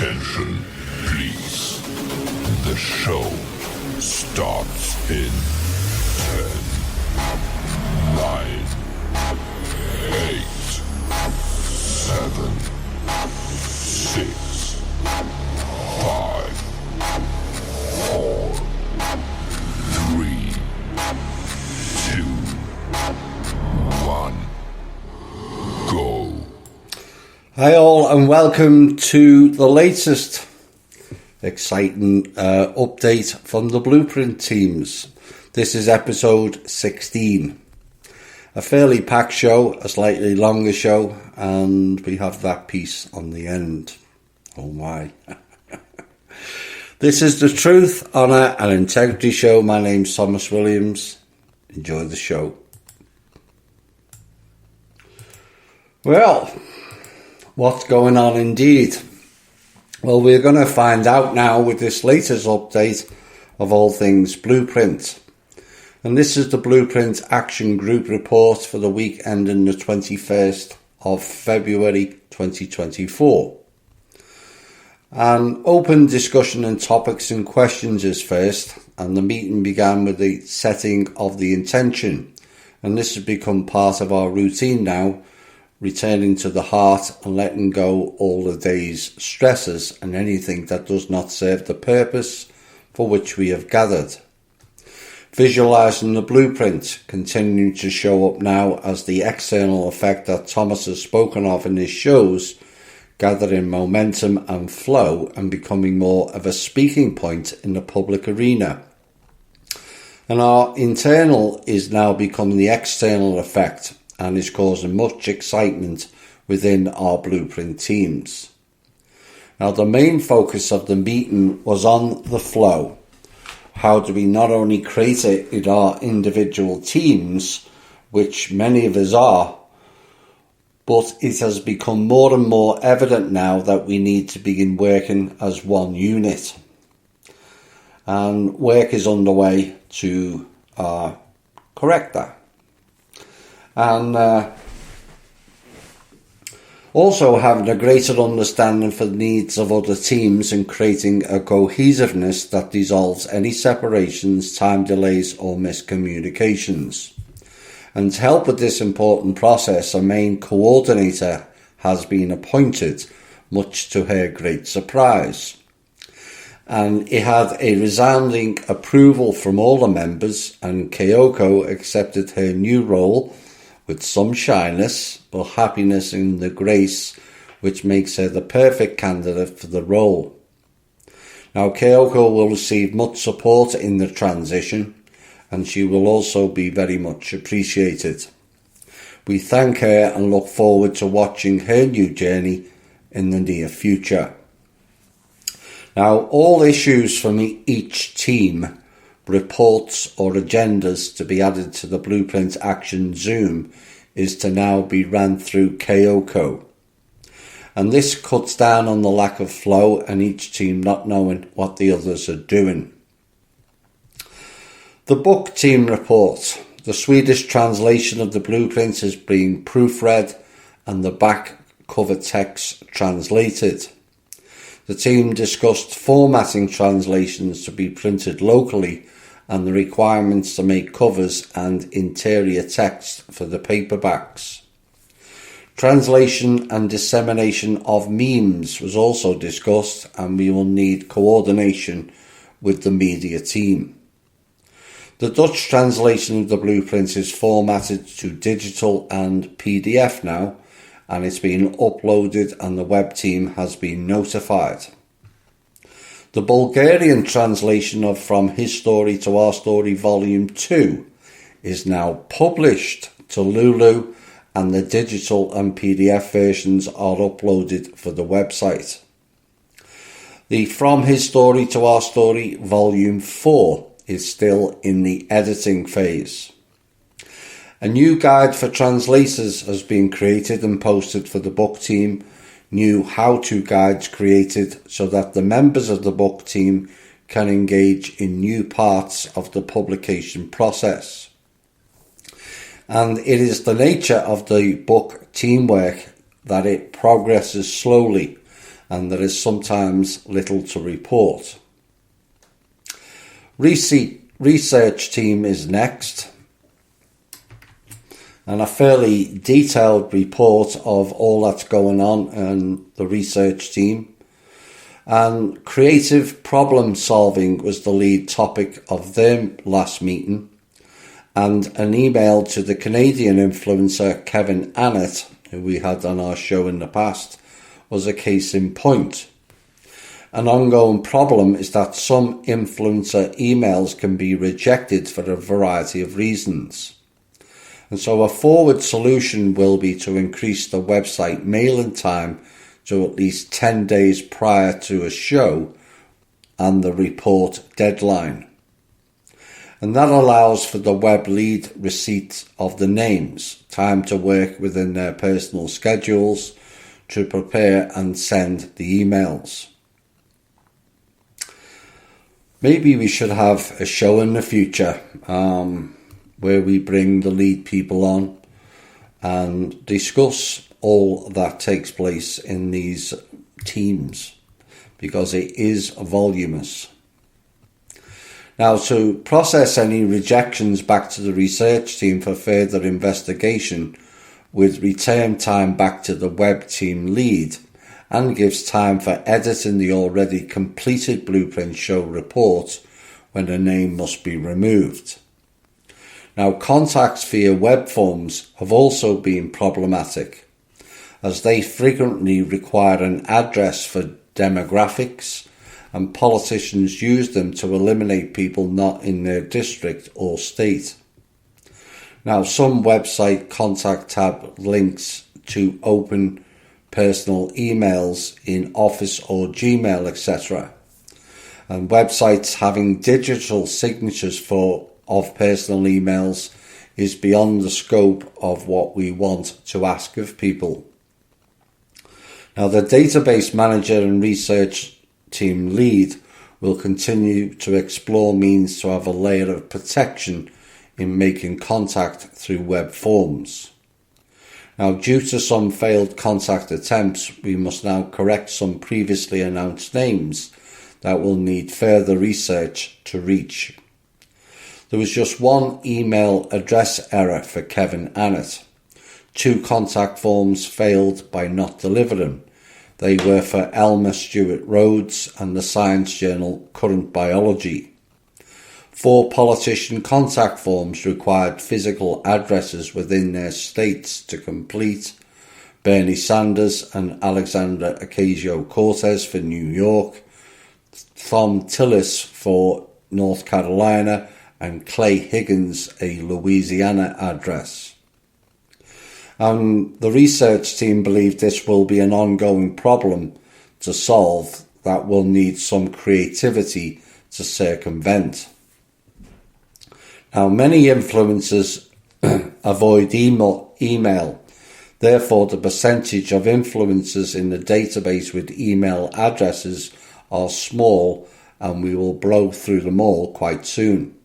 Attention, please. The show starts in 10, 9, 8, 7, 6, 5, 4, 3, 2, 1, go. Hi all and welcome to the latest exciting update from the Blueprint teams. This is episode 16. A fairly packed show, a slightly longer show, and we have that piece on the end. Oh my. This is the Truth, Honour and Integrity Show. My name's Thomas Williams. Enjoy the show. Well, what's going on indeed? Well, we're going to find out now with this latest update of all things Blueprint. And this is the Blueprint Action Group report for the week ending the 21st of February 2024. An open discussion and topics and questions is first, and the meeting began with the setting of the intention. And this has become part of our routine now, returning to the heart and letting go all the day's stresses and anything that does not serve the purpose for which we have gathered. Visualising the blueprint continuing to show up now as the external effect that Thomas has spoken of in his shows, gathering momentum and flow and becoming more of a speaking point in the public arena. And our internal is now becoming the external effect and is causing much excitement within our Blueprint teams. Now, the main focus of the meeting was on the flow. How do we not only create it in our individual teams, which many of us are, but it has become more and more evident now that we need to begin working as one unit. And work is underway to correct that. And also having a greater understanding for the needs of other teams and creating a cohesiveness that dissolves any separations, time delays or miscommunications. And to help with this important process, a main coordinator has been appointed, much to her great surprise. And it had a resounding approval from all the members, and Kyoko accepted her new role with some shyness, but happiness in the grace, which makes her the perfect candidate for the role. Now, Kyoko will receive much support in the transition, and she will also be very much appreciated. We thank her and look forward to watching her new journey in the near future. Now, all issues from each team, reports or agendas to be added to the Blueprint Action Zoom is to now be ran through Kyoko. And this cuts down on the lack of flow and each team not knowing what the others are doing. The book team report. The Swedish translation of the Blueprint is being proofread and the back cover text translated. The team discussed formatting translations to be printed locally and the requirements to make covers and interior text for the paperbacks. Translation and dissemination of memes was also discussed, and we will need coordination with the media team. The Dutch translation of the Blueprint is formatted to digital and PDF now, and it's been uploaded and the web team has been notified. The Bulgarian translation of From His Story to Our Story Volume 2 is now published to Lulu, and the digital and PDF versions are uploaded for the website. The From His Story to Our Story Volume 4 is still in the editing phase. A new guide for translators has been created and posted for the book team. New how-to guides created so that the members of the book team can engage in new parts of the publication process. And it is the nature of the book teamwork that it progresses slowly and there is sometimes little to report. Research team is next, and a fairly detailed report of all that's going on in the research team. And creative problem solving was the lead topic of their last meeting, and an email to the Canadian influencer Kevin Annett, who we had on our show in the past, was a case in point. An ongoing problem is that some influencer emails can be rejected for a variety of reasons. And so a forward solution will be to increase the website mailing time to at least 10 days prior to a show and the report deadline. And that allows for the web lead receipt of the names, time to work within their personal schedules to prepare and send the emails. Maybe we should have a show in the future where we bring the lead people on and discuss all that takes place in these teams, because it is voluminous. Now, to process any rejections back to the research team for further investigation with return time back to the web team lead, and gives time for editing the already completed Blueprint Show report when a name must be removed. Now, contacts via web forms have also been problematic, as they frequently require an address for demographics, and politicians use them to eliminate people not in their district or state. Now, some website contact tab links to open personal emails in Office or Gmail, etc. And websites having digital signatures of personal emails is beyond the scope of what we want to ask of people. Now, the database manager and research team lead will continue to explore means to have a layer of protection in making contact through web forms. Now, due to some failed contact attempts, we must now correct some previously announced names that will need further research to reach. There was just one email address error for Kevin Annett. 2 contact forms failed by not delivering. They were for Elmer Stewart Rhodes and the science journal Current Biology. 4 politician contact forms required physical addresses within their states to complete. Bernie Sanders and Alexandra Ocasio-Cortez for New York, Thom Tillis for North Carolina, and Clay Higgins a Louisiana address. The research team believe this will be an ongoing problem to solve that will need some creativity to circumvent. Now, many influencers avoid email. Therefore, the percentage of influencers in the database with email addresses are small, and we will blow through them all quite soon.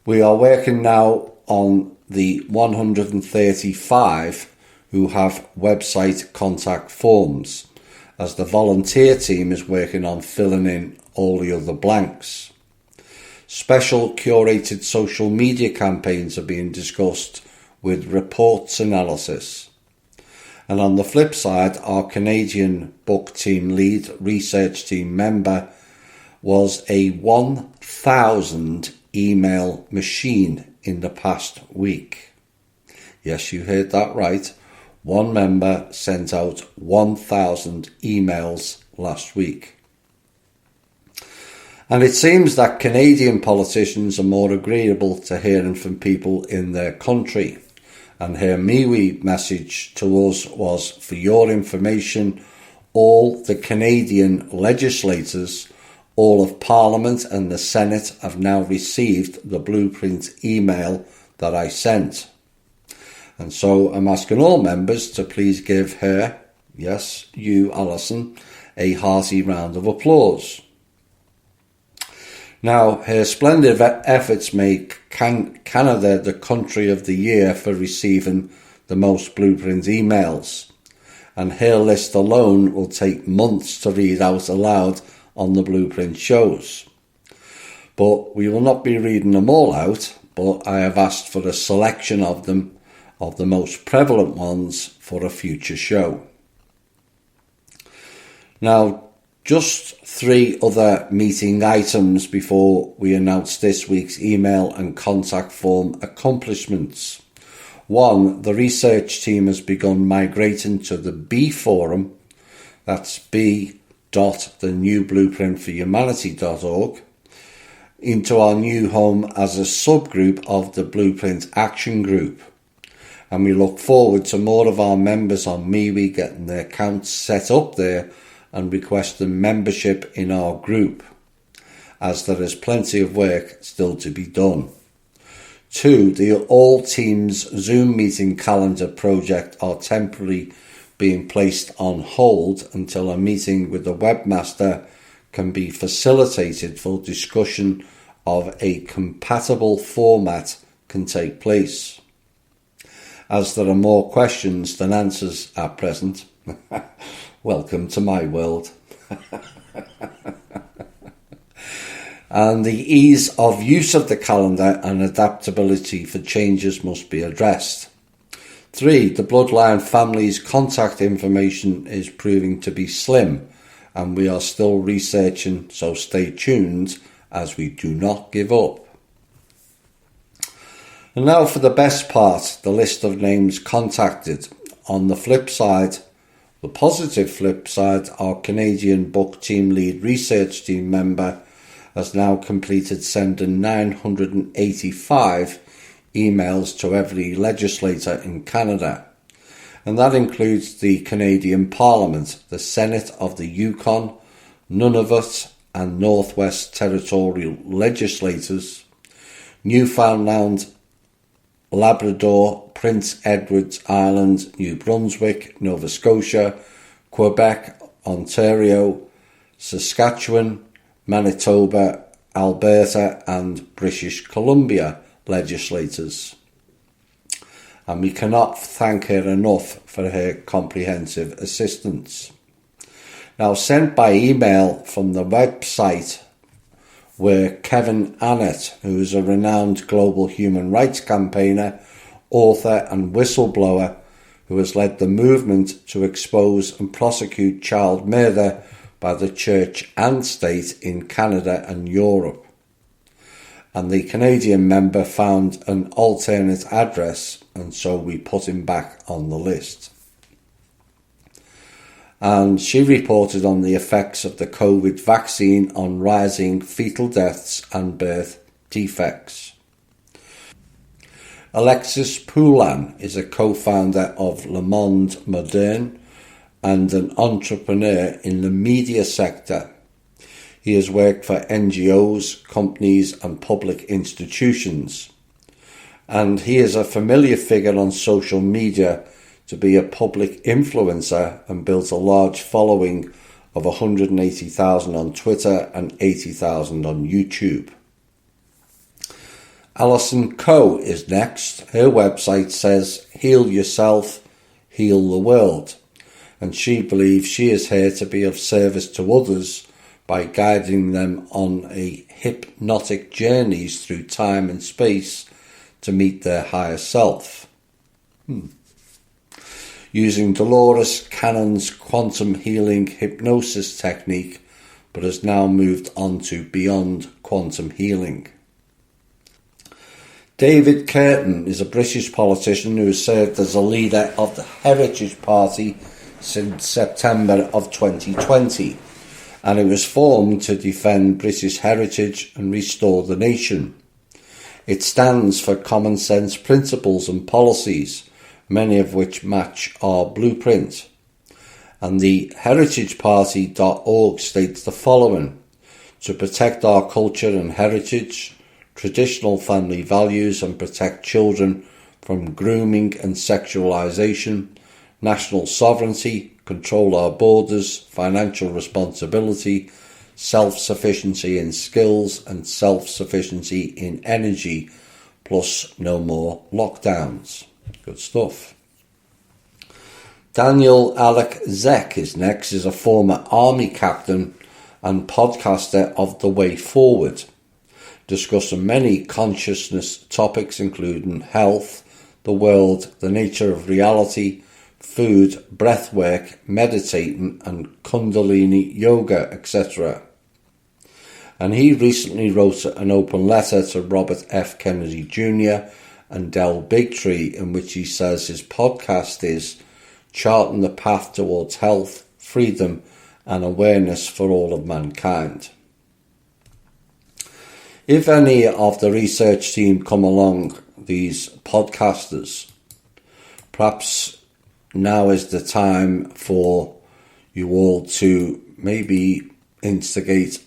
We are working now on the 135 who have website contact forms, as the volunteer team is working on filling in all the other blanks. Special curated social media campaigns are being discussed with reports analysis. And on the flip side, our Canadian book team lead research team member was a 1,000 email machine in the past week. Yes, you heard that right. One member sent out 1,000 emails last week. And it seems that Canadian politicians are more agreeable to hearing from people in their country. And her MeWe message to us was, for your information, all the Canadian legislators, all of Parliament and the Senate have now received the Blueprint email that I sent. And so I'm asking all members to please give her, yes, you, Alison, a hearty round of applause. Now, her splendid efforts make Canada the country of the year for receiving the most Blueprint emails. and her list alone will take months to read out aloud on the Blueprint shows. But we will not be reading them all out, but I have asked for a selection of them, of the most prevalent ones, for a future show. Now, just 3 other meeting items before we announce this week's email and contact form accomplishments. 1, the research team has begun migrating to the B forum, that's b.thenewblueprintforhumanity.org, into our new home as a subgroup of the Blueprint Action Group. And we look forward to more of our members on MeWe getting their accounts set up there and requesting membership in our group, as there is plenty of work still to be done. 2, the All Teams Zoom meeting calendar project are temporarily being placed on hold until a meeting with the webmaster can be facilitated for discussion of a compatible format can take place. As there are more questions than answers at present, welcome to my world. And the ease of use of the calendar and adaptability for changes must be addressed. 3, the Bloodline family's contact information is proving to be slim, and we are still researching, so stay tuned as we do not give up. And now for the best part, the list of names contacted. On the flip side, the positive flip side, our Canadian book team lead research team member has now completed sending 985 emails to every legislator in Canada. And that includes the Canadian Parliament, the Senate of the Yukon, Nunavut and Northwest Territorial legislators, Newfoundland, Labrador, Prince Edward Island, New Brunswick, Nova Scotia, Quebec, Ontario, Saskatchewan, Manitoba, Alberta and British Columbia legislators. And we cannot thank her enough for her comprehensive assistance. Now, sent by email from the website were Kevin Annett, who is a renowned global human rights campaigner, author and whistleblower who has led the movement to expose and prosecute child murder by the church and state in Canada and Europe. And the Canadian member found an alternate address, and so we put him back on the list. And she reported on the effects of the COVID vaccine on rising fetal deaths and birth defects. Alexis Poulan is a co-founder of Le Monde Moderne and an entrepreneur in the media sector. He has worked for NGOs, companies and public institutions. And he is a familiar figure on social media to be a public influencer and built a large following of 180,000 on Twitter and 80,000 on YouTube. Alison Coe is next. Her website says, "Heal yourself, heal the world." And she believes she is here to be of service to others by guiding them on a hypnotic journeys through time and space to meet their higher self. Using Dolores Cannon's quantum healing hypnosis technique, but has now moved on to beyond quantum healing. David Curtin is a British politician who has served as a leader of the Heritage Party since September of 2020, and it was formed to defend British heritage and restore the nation. It stands for common sense principles and policies, many of which match our blueprint. And the heritageparty.org states the following: to protect our culture and heritage, traditional family values and protect children from grooming and sexualization, national sovereignty, control our borders, financial responsibility, self-sufficiency in skills and self-sufficiency in energy, plus no more lockdowns. Good stuff. Daniel Alec Zek is next, is a former army captain and podcaster of The Way Forward, discussing many consciousness topics including health, the world, the nature of reality, food, breathwork, meditating and Kundalini yoga, etc. And he recently wrote an open letter to Robert F. Kennedy Jr. and Del Bigtree, in which he says his podcast is charting the path towards health, freedom and awareness for all of mankind. If any of the research team come along, these podcasters, perhaps now is the time for you all to maybe instigate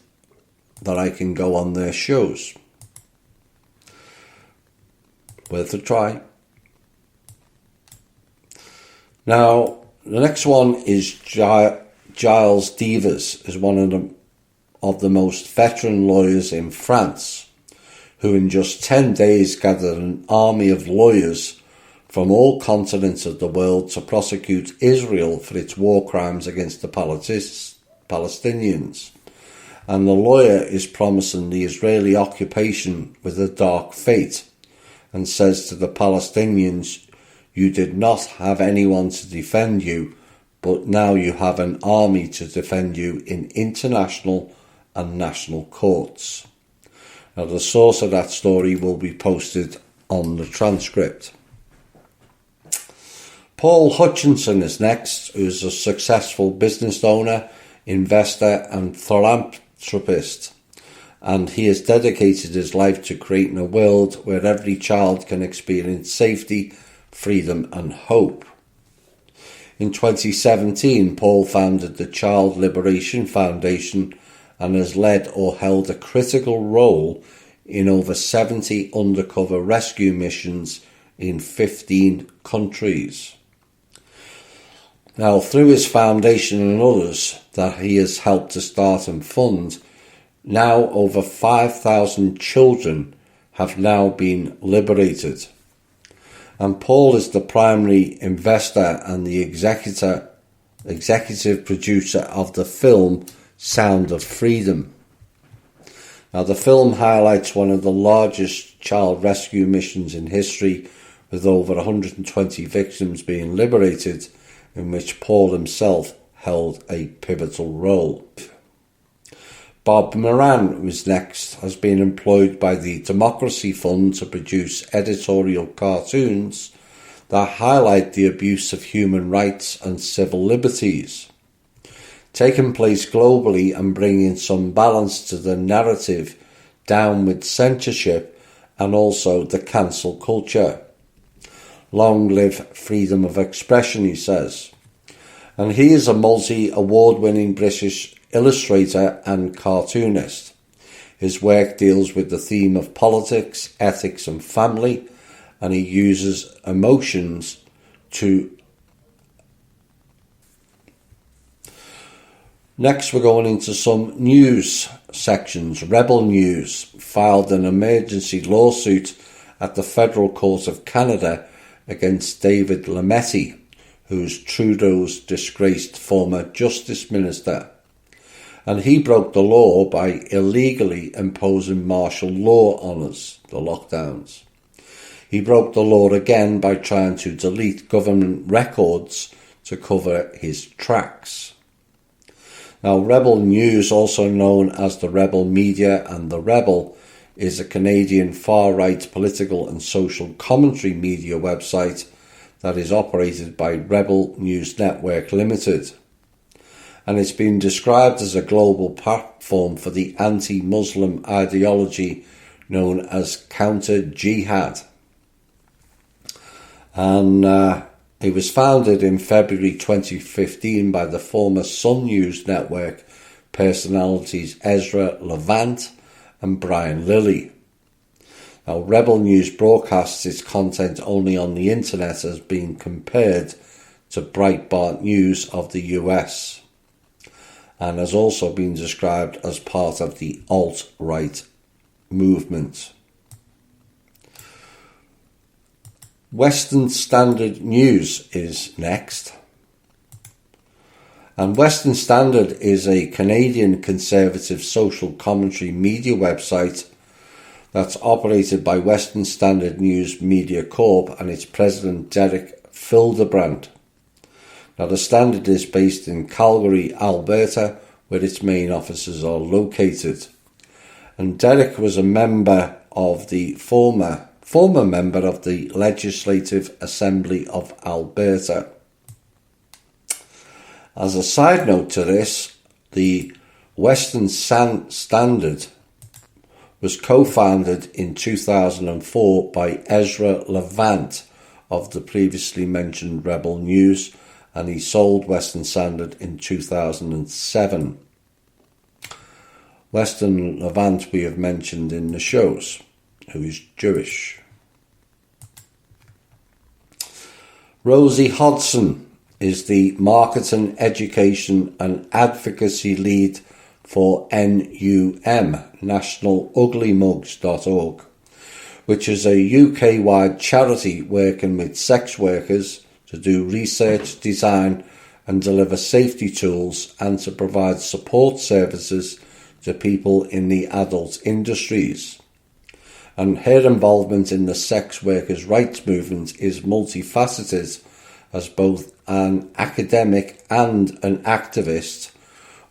that I can go on their shows. Worth a try. Now, the next one is Giles Devers, is one of the most veteran lawyers in France, who in just 10 days gathered an army of lawyers from all continents of the world to prosecute Israel for its war crimes against the Palestinians. And the lawyer is promising the Israeli occupation with a dark fate, and says to the Palestinians, "You did not have anyone to defend you, but now you have an army to defend you in international and national courts." Now, the source of that story will be posted on the transcript. Paul Hutchinson is next, who is a successful business owner, investor and philanthropist, and he has dedicated his life to creating a world where every child can experience safety, freedom and hope. In 2017, Paul founded the Child Liberation Foundation and has led or held a critical role in over 70 undercover rescue missions in 15 countries. Now, through his foundation and others that he has helped to start and fund, now over 5,000 children have now been liberated. And Paul is the primary investor and the executive producer of the film Sound of Freedom. Now, the film highlights one of the largest child rescue missions in history, with over 120 victims being liberated, in which Paul himself held a pivotal role. Bob Moran, who is next, has been employed by the Democracy Fund to produce editorial cartoons that highlight the abuse of human rights and civil liberties, taking place globally and bringing some balance to the narrative down with censorship and also the cancel culture. Long live freedom of expression, he says. And he is a multi-award-winning British illustrator and cartoonist. His work deals with the theme of politics, ethics and family, and he uses emotions to... Next, we're going into some news sections. Rebel News filed an emergency lawsuit at the Federal Court of Canada against David Lametti, who's Trudeau's disgraced former Justice Minister. And he broke the law by illegally imposing martial law on us, the lockdowns. He broke the law again by trying to delete government records to cover his tracks. Now, Rebel News, also known as the Rebel Media and the Rebel, is a Canadian far-right political and social commentary media website that is operated by Rebel News Network Limited. And it's been described as a global platform for the anti-Muslim ideology known as counter-jihad. And it was founded in February 2015 by the former Sun News Network personalities Ezra Levant and Brian Lilly. Now, Rebel News broadcasts its content only on the internet, as being compared to Breitbart News of the US, and has also been described as part of the alt-right movement. Western Standard News is next. And Western Standard is a Canadian conservative social commentary media website that's operated by Western Standard News Media Corp and its president Derek Fildebrandt. Now, the Standard is based in Calgary, Alberta, where its main offices are located. And Derek was a member of the former member of the Legislative Assembly of Alberta. As a side note to this, the Western Standard was co-founded in 2004 by Ezra Levant of the previously mentioned Rebel News, and he sold Western Standard in 2007. Western Levant we have mentioned in the shows, who is Jewish. Rosie Hodson is the Marketing, Education and Advocacy Lead for NUM, nationaluglymugs.org, which is a UK-wide charity working with sex workers to do research, design and deliver safety tools and to provide support services to people in the adult industries. And her involvement in the sex workers' rights movement is multifaceted as both an academic and an activist,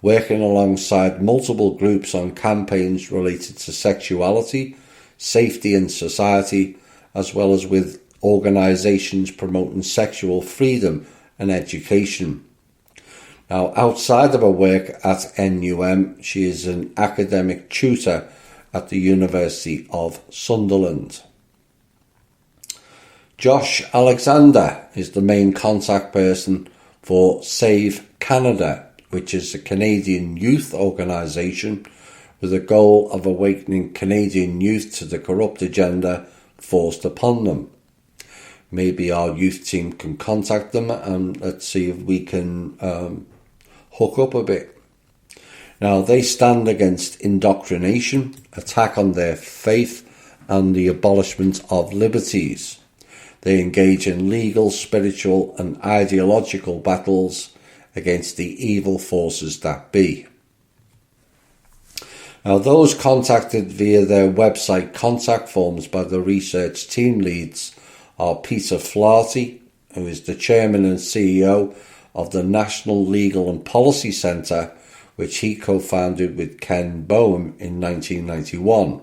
working alongside multiple groups on campaigns related to sexuality, safety and society, as well as with organisations promoting sexual freedom and education. Now, outside of her work at NUM, she is an academic tutor at the University of Sunderland. Josh Alexander is the main contact person for Save Canada, which is a Canadian youth organisation with the goal of awakening Canadian youth to the corrupt agenda forced upon them. Maybe our youth team can contact them and let's see if we can hook up a bit. Now, they stand against indoctrination, attack on their faith and the abolishment of liberties. They engage in legal, spiritual and ideological battles against the evil forces that be. Now, those contacted via their website contact forms by the research team leads are Peter Flaherty, who is the chairman and CEO of the National Legal and Policy Centre, which he co-founded with Ken Boehm in 1991.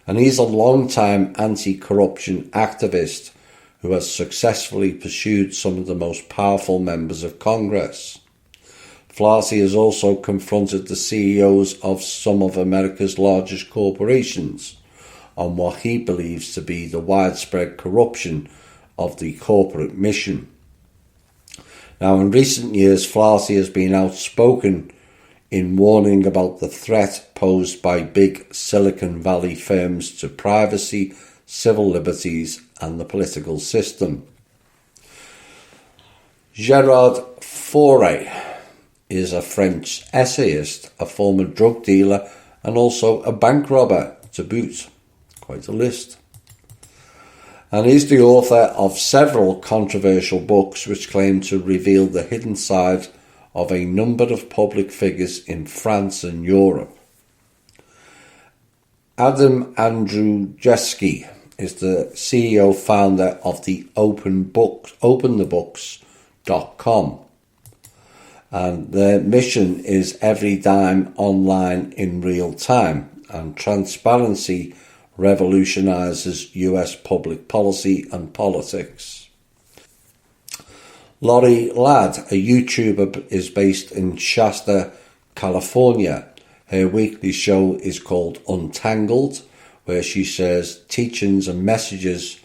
And he's a long-time anti-corruption activist who has successfully pursued some of the most powerful members of Congress. Flaherty has also confronted the CEOs of some of America's largest corporations on what he believes to be the widespread corruption of the corporate mission. Now, in recent years, Flaherty has been outspoken in warning about the threat posed by big Silicon Valley firms to privacy, civil liberties and the political system. Gerard Faure is a French essayist, a former drug dealer and also a bank robber to boot. Quite a list. And he's the author of several controversial books which claim to reveal the hidden side of a number of public figures in France and Europe. Adam Andrzejewski is the CEO founder of the openthebooks.com, and their mission is every dime online in real time, and transparency revolutionises US public policy and politics. Lori Ladd, a YouTuber, is based in Shasta, California. Her weekly show is called Untangled, where she shares teachings and messages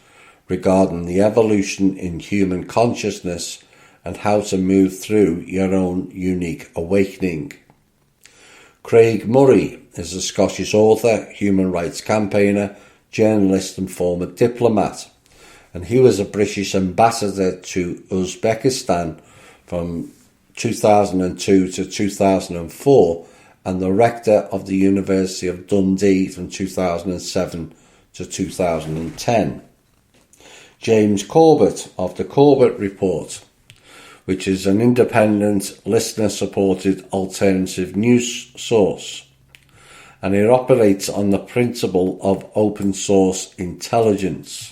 regarding the evolution in human consciousness and how to move through your own unique awakening. Craig Murray is a Scottish author, human rights campaigner, journalist and former diplomat, and he was a British ambassador to Uzbekistan from 2002 to 2004 and the rector of the University of Dundee from 2007 to 2010. James Corbett of the Corbett Report which is an independent, listener-supported alternative news source, and it operates on the principle of open source intelligence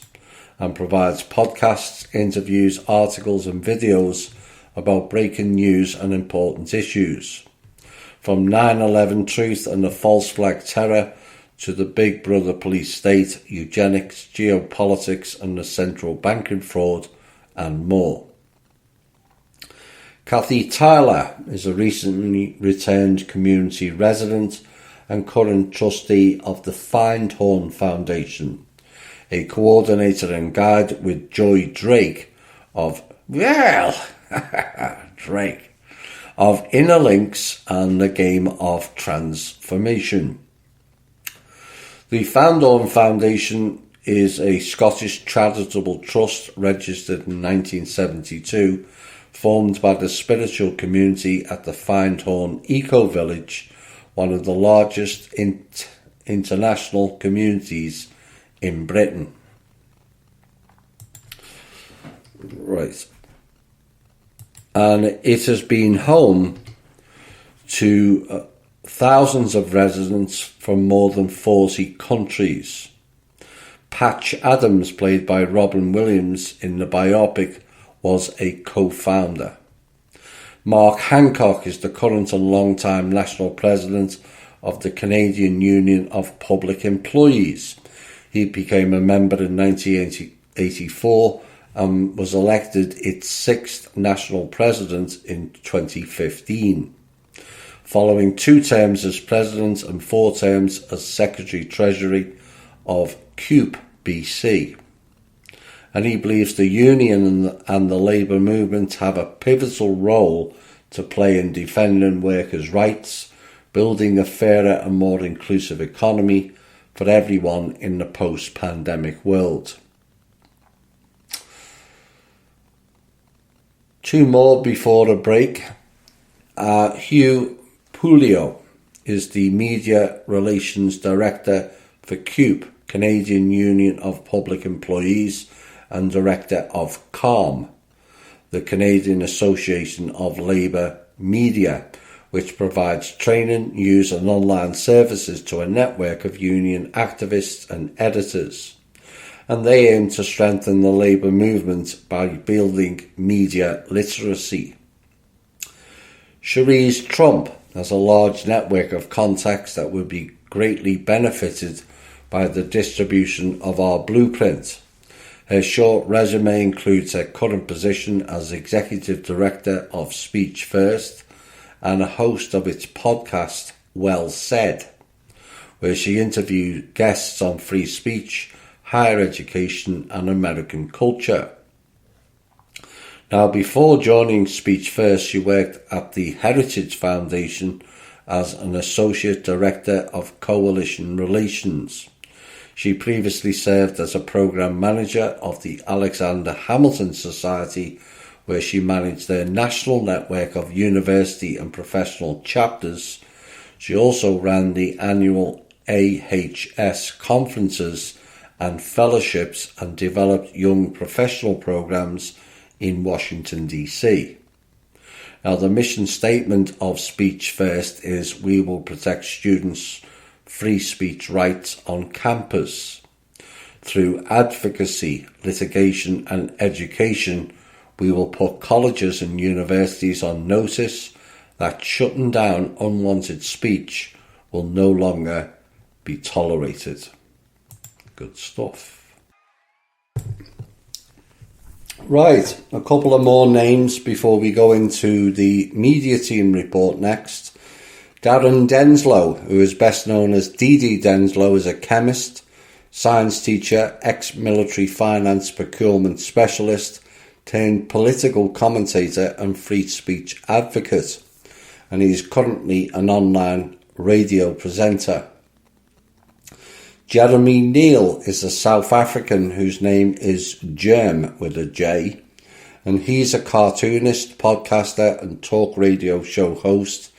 and provides podcasts, interviews, articles and videos about breaking news and important issues, from 9/11 truth and the false flag terror to the Big Brother police state, eugenics, geopolitics and the central banking fraud, and more. Kathy Tyler is a recently returned community resident and current trustee of the Findhorn Foundation, a coordinator and guide with Joy Drake of, Drake, of Inner Links and the Game of Transformation. The Findhorn Foundation is a Scottish charitable trust registered in 1972, formed by the spiritual community at the Findhorn Eco Village, one of the largest international communities in Britain. Right. And it has been home to thousands of residents from more than 40 countries. Patch Adams, played by Robin Williams in the biopic, was a co-founder. Mark Hancock is the current and long-time national president of the Canadian Union of Public Employees. He became a member in 1984 and was elected its sixth national president in 2015, following 2 terms as president and 4 terms as Secretary-Treasury of CUPE BC. And he believes the union and the labour movement have a pivotal role to play in defending workers' rights, building a fairer and more inclusive economy for everyone in the post-pandemic world. 2 more before a break. Hugh Pulio is the Media Relations Director for CUPE, Canadian Union of Public Employees, and Director of CALM, the Canadian Association of Labour Media, which provides training, news and online services to a network of union activists and editors. And they aim to strengthen the labour movement by building media literacy. Cherise Trump has a large network of contacts that would be greatly benefited by the distribution of our blueprint. Her short resume includes her current position as Executive Director of Speech First and a host of its podcast, Well Said, where she interviewed guests on free speech, higher education and American culture. Now, before joining Speech First, she worked at the Heritage Foundation as an Associate Director of Coalition Relations. She previously served as a Programme Manager of the Alexander Hamilton Society, where she managed their national network of university and professional chapters. She also ran the annual AHS conferences and fellowships and developed young professional programs in Washington, D.C. Now, the mission statement of Speech First is, "We will protect students' free speech rights on campus. Through advocacy, litigation and education, we will put colleges and universities on notice that shutting down unwanted speech will no longer be tolerated." Good stuff. Right, a couple of more names before we go into the media team report next. Darren Denslow, who is best known as Dee Denslow, is a chemist, science teacher, ex-military finance procurement specialist, turned political commentator and free speech advocate, and he is currently an online radio presenter. Jeremy Neal is a South African whose name is Germ with a J, and he's a cartoonist, podcaster and talk radio show host,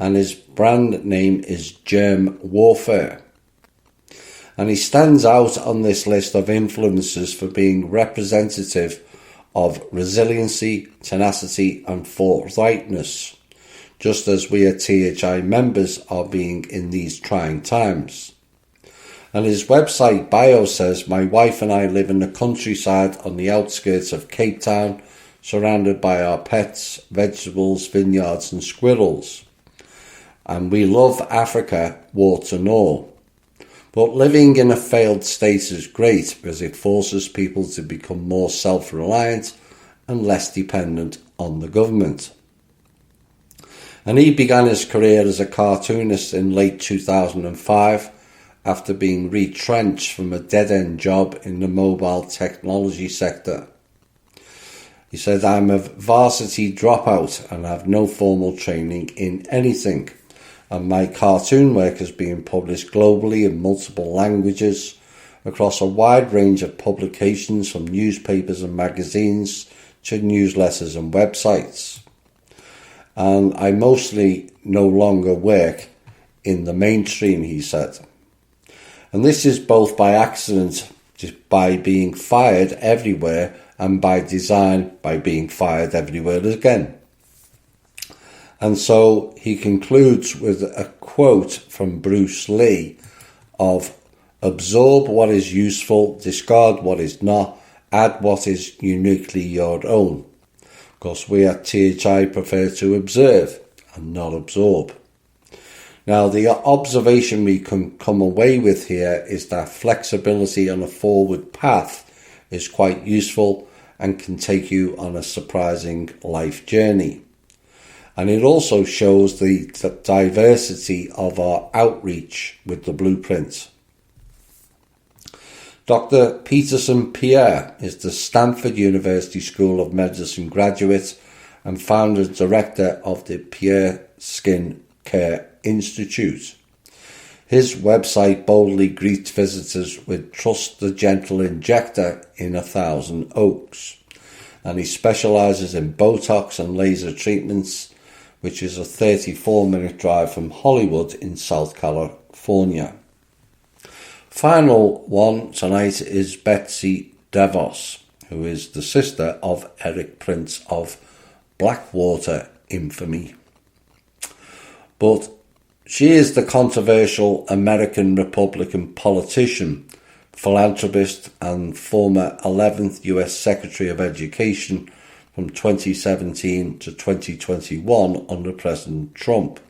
and his brand name is Germ Warfare. And he stands out on this list of influencers for being representative of resiliency, tenacity and forthrightness, just as we at THI members are being in these trying times. And his website bio says, "My wife and I live in the countryside on the outskirts of Cape Town, surrounded by our pets, vegetables, vineyards and squirrels. And we love Africa, warts and all. But living in a failed state is great because it forces people to become more self-reliant and less dependent on the government." And he began his career as a cartoonist in late 2005 after being retrenched from a dead-end job in the mobile technology sector. He said, "I'm a varsity dropout and have no formal training in anything. And my cartoon work is being published globally in multiple languages across a wide range of publications, from newspapers and magazines to newsletters and websites. And I mostly no longer work in the mainstream," he said. And this is both by accident, just by being fired everywhere, and by design, by being fired everywhere again. And so he concludes with a quote from Bruce Lee of, "Absorb what is useful, discard what is not, add what is uniquely your own." Of course, we at THI prefer to observe and not absorb. Now, the observation we can come away with here is that flexibility on a forward path is quite useful and can take you on a surprising life journey. And it also shows the diversity of our outreach with the blueprint. Dr. Peterson Pierre is the Stanford University School of Medicine graduate and founder and director of the Pierre Skin Care Institute. His website boldly greets visitors with "Trust the gentle injector in 1,000 Oaks." And he specialises in Botox and laser treatments, which is a 34-minute drive from Hollywood in South California. Final one tonight is Betsy DeVos, who is the sister of Erik Prince of Blackwater infamy. But she is the controversial American Republican politician, philanthropist and former 11th US Secretary of Education from 2017 to 2021 under President Trump.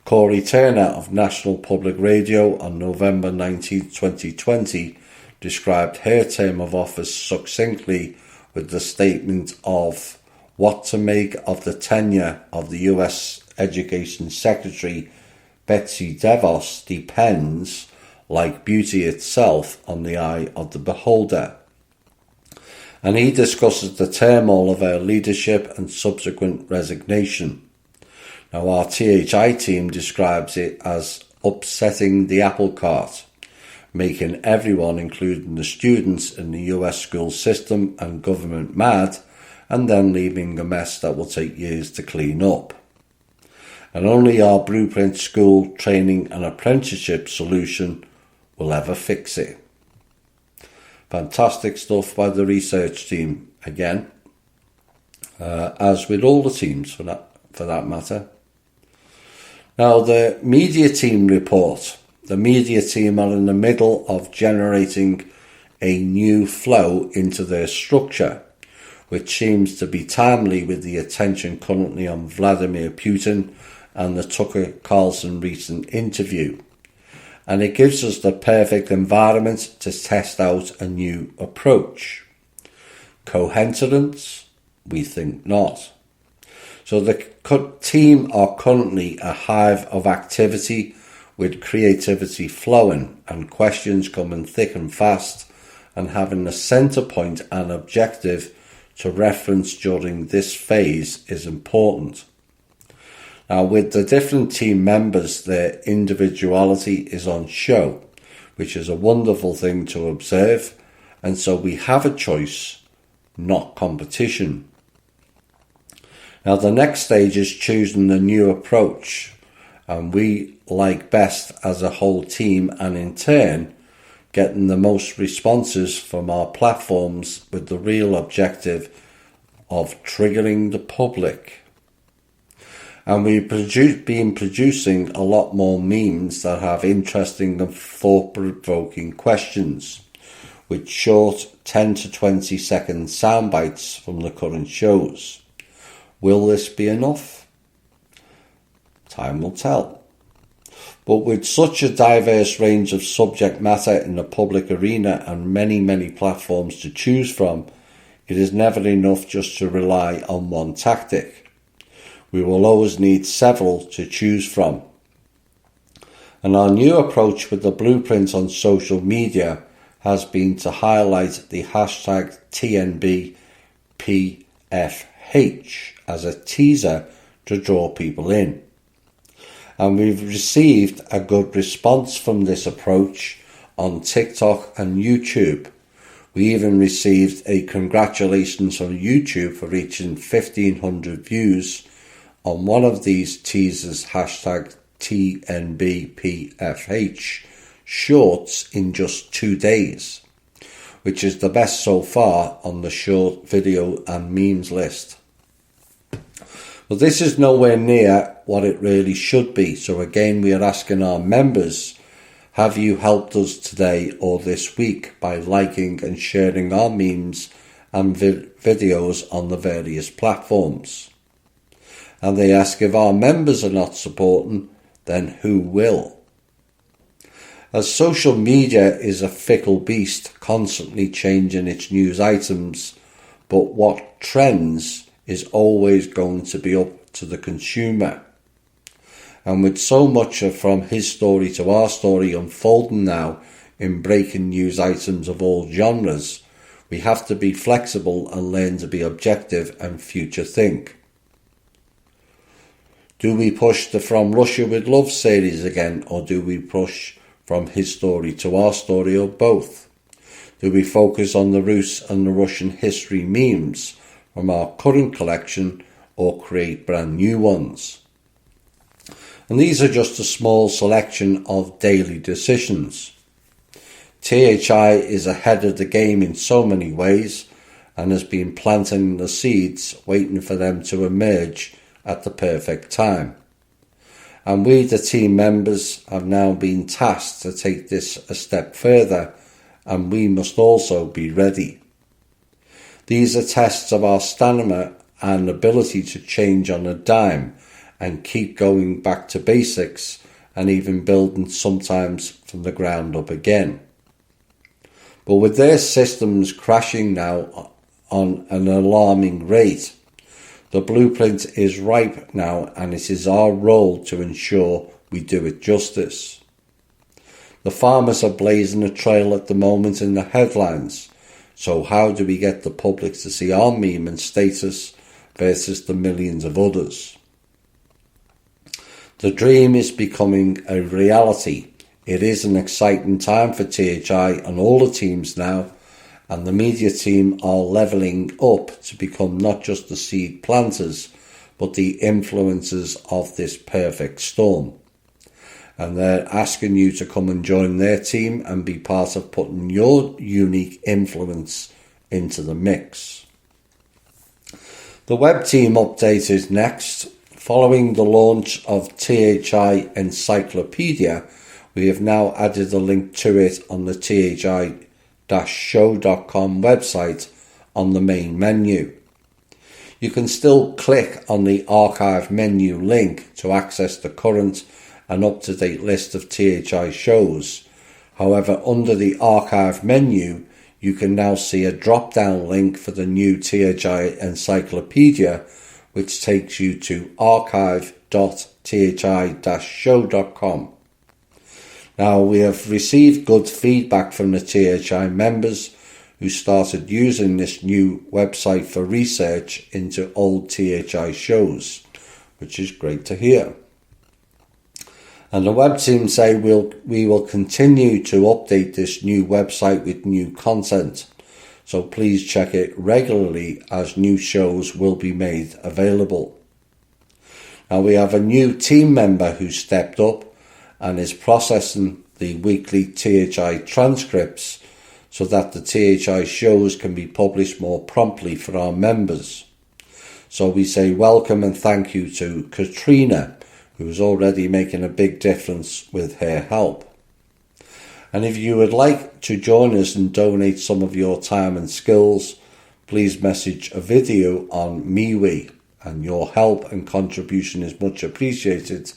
Corey Turner of National Public Radio on November 19, 2020 described her term of office succinctly with the statement of what to make of the tenure of the US Education Secretary Betsy DeVos depends, like beauty itself, on the eye of the beholder. And he discusses the turmoil of her leadership and subsequent resignation. Now, our THI team describes it as upsetting the apple cart, making everyone, including the students in the US school system and government, mad, and then leaving a mess that will take years to clean up. And only our Blueprint School Training and Apprenticeship solution will ever fix it. Fantastic stuff by the research team again, as with all the teams for that matter. Now, the media team report. The media team are in the middle of generating a new flow into their structure, which seems to be timely with the attention currently on Vladimir Putin and the Tucker Carlson recent interview. And it gives us the perfect environment to test out a new approach. Coincidence? We think not. So the team are currently a hive of activity with creativity flowing and questions coming thick and fast, and having a centre point and objective to reference during this phase is important. Now, with the different team members, their individuality is on show, which is a wonderful thing to observe, and so we have a choice, not competition. Now, the next stage is choosing the new approach, and we like best as a whole team, and in turn getting the most responses from our platforms with the real objective of triggering the public. And we've been producing a lot more memes that have interesting and thought-provoking questions, with short 10 to 20 second sound bites from the current shows. Will this be enough? Time will tell. But with such a diverse range of subject matter in the public arena and many platforms to choose from, it is never enough just to rely on one tactic. We will always need several to choose from. And our new approach with the blueprint on social media has been to highlight the hashtag TNBPFH as a teaser to draw people in. And we've received a good response from this approach on TikTok and YouTube. We even received a congratulations from YouTube for reaching 1,500 views on one of these teasers, hashtag TNBPFH shorts, in just 2 days, which is the best so far on the short video and memes list. But this is nowhere near what it really should be. So again, we are asking our members, have you helped us today or this week by liking and sharing our memes and videos on the various platforms? And they ask, if our members are not supporting, then who will? As social media is a fickle beast, constantly changing its news items, but what trends is always going to be up to the consumer. And with so much of from his story to our story unfolding now in breaking news items of all genres, we have to be flexible and learn to be objective and future think. Do we push the From Russia with Love series again, or do we push from his story to our story, or both? Do we focus on the Rus and the Russian history memes from our current collection, or create brand new ones? And these are just a small selection of daily decisions. THI is ahead of the game in so many ways and has been planting the seeds, waiting for them to emerge at the perfect time. And we, the team members, have now been tasked to take this a step further, and we must also be ready. These are tests of our stamina and ability to change on a dime and keep going back to basics, and even building sometimes from the ground up again. But with their systems crashing now on an alarming rate, the blueprint is ripe now, and it is our role to ensure we do it justice. The farmers are blazing a trail at the moment in the headlines, so how do we get the public to see our meme and status versus the millions of others? The dream is becoming a reality. It is an exciting time for THI and all the teams now, and the media team are levelling up to become not just the seed planters, but the influencers of this perfect storm. And they're asking you to come and join their team and be part of putting your unique influence into the mix. The web team update is next. Following the launch of THI Encyclopedia, we have now added a link to it on the thi-show.com website on the main menu. You can still click on the archive menu link to access the current and up-to-date list of THI shows. However, under the archive menu, you can now see a drop-down link for the new THI Encyclopedia, which takes you to archive.thi-show.com. Now, we have received good feedback from the THI members who started using this new website for research into old THI shows, which is great to hear. And the web team say we will continue to update this new website with new content. So please check it regularly as new shows will be made available. Now we have a new team member who stepped up and is processing the weekly THI transcripts so that the THI shows can be published more promptly for our members. So we say welcome and thank you to Katrina, who is already making a big difference with her help. And if you would like to join us and donate some of your time and skills, please message a video on MeWe, and your help and contribution is much appreciated,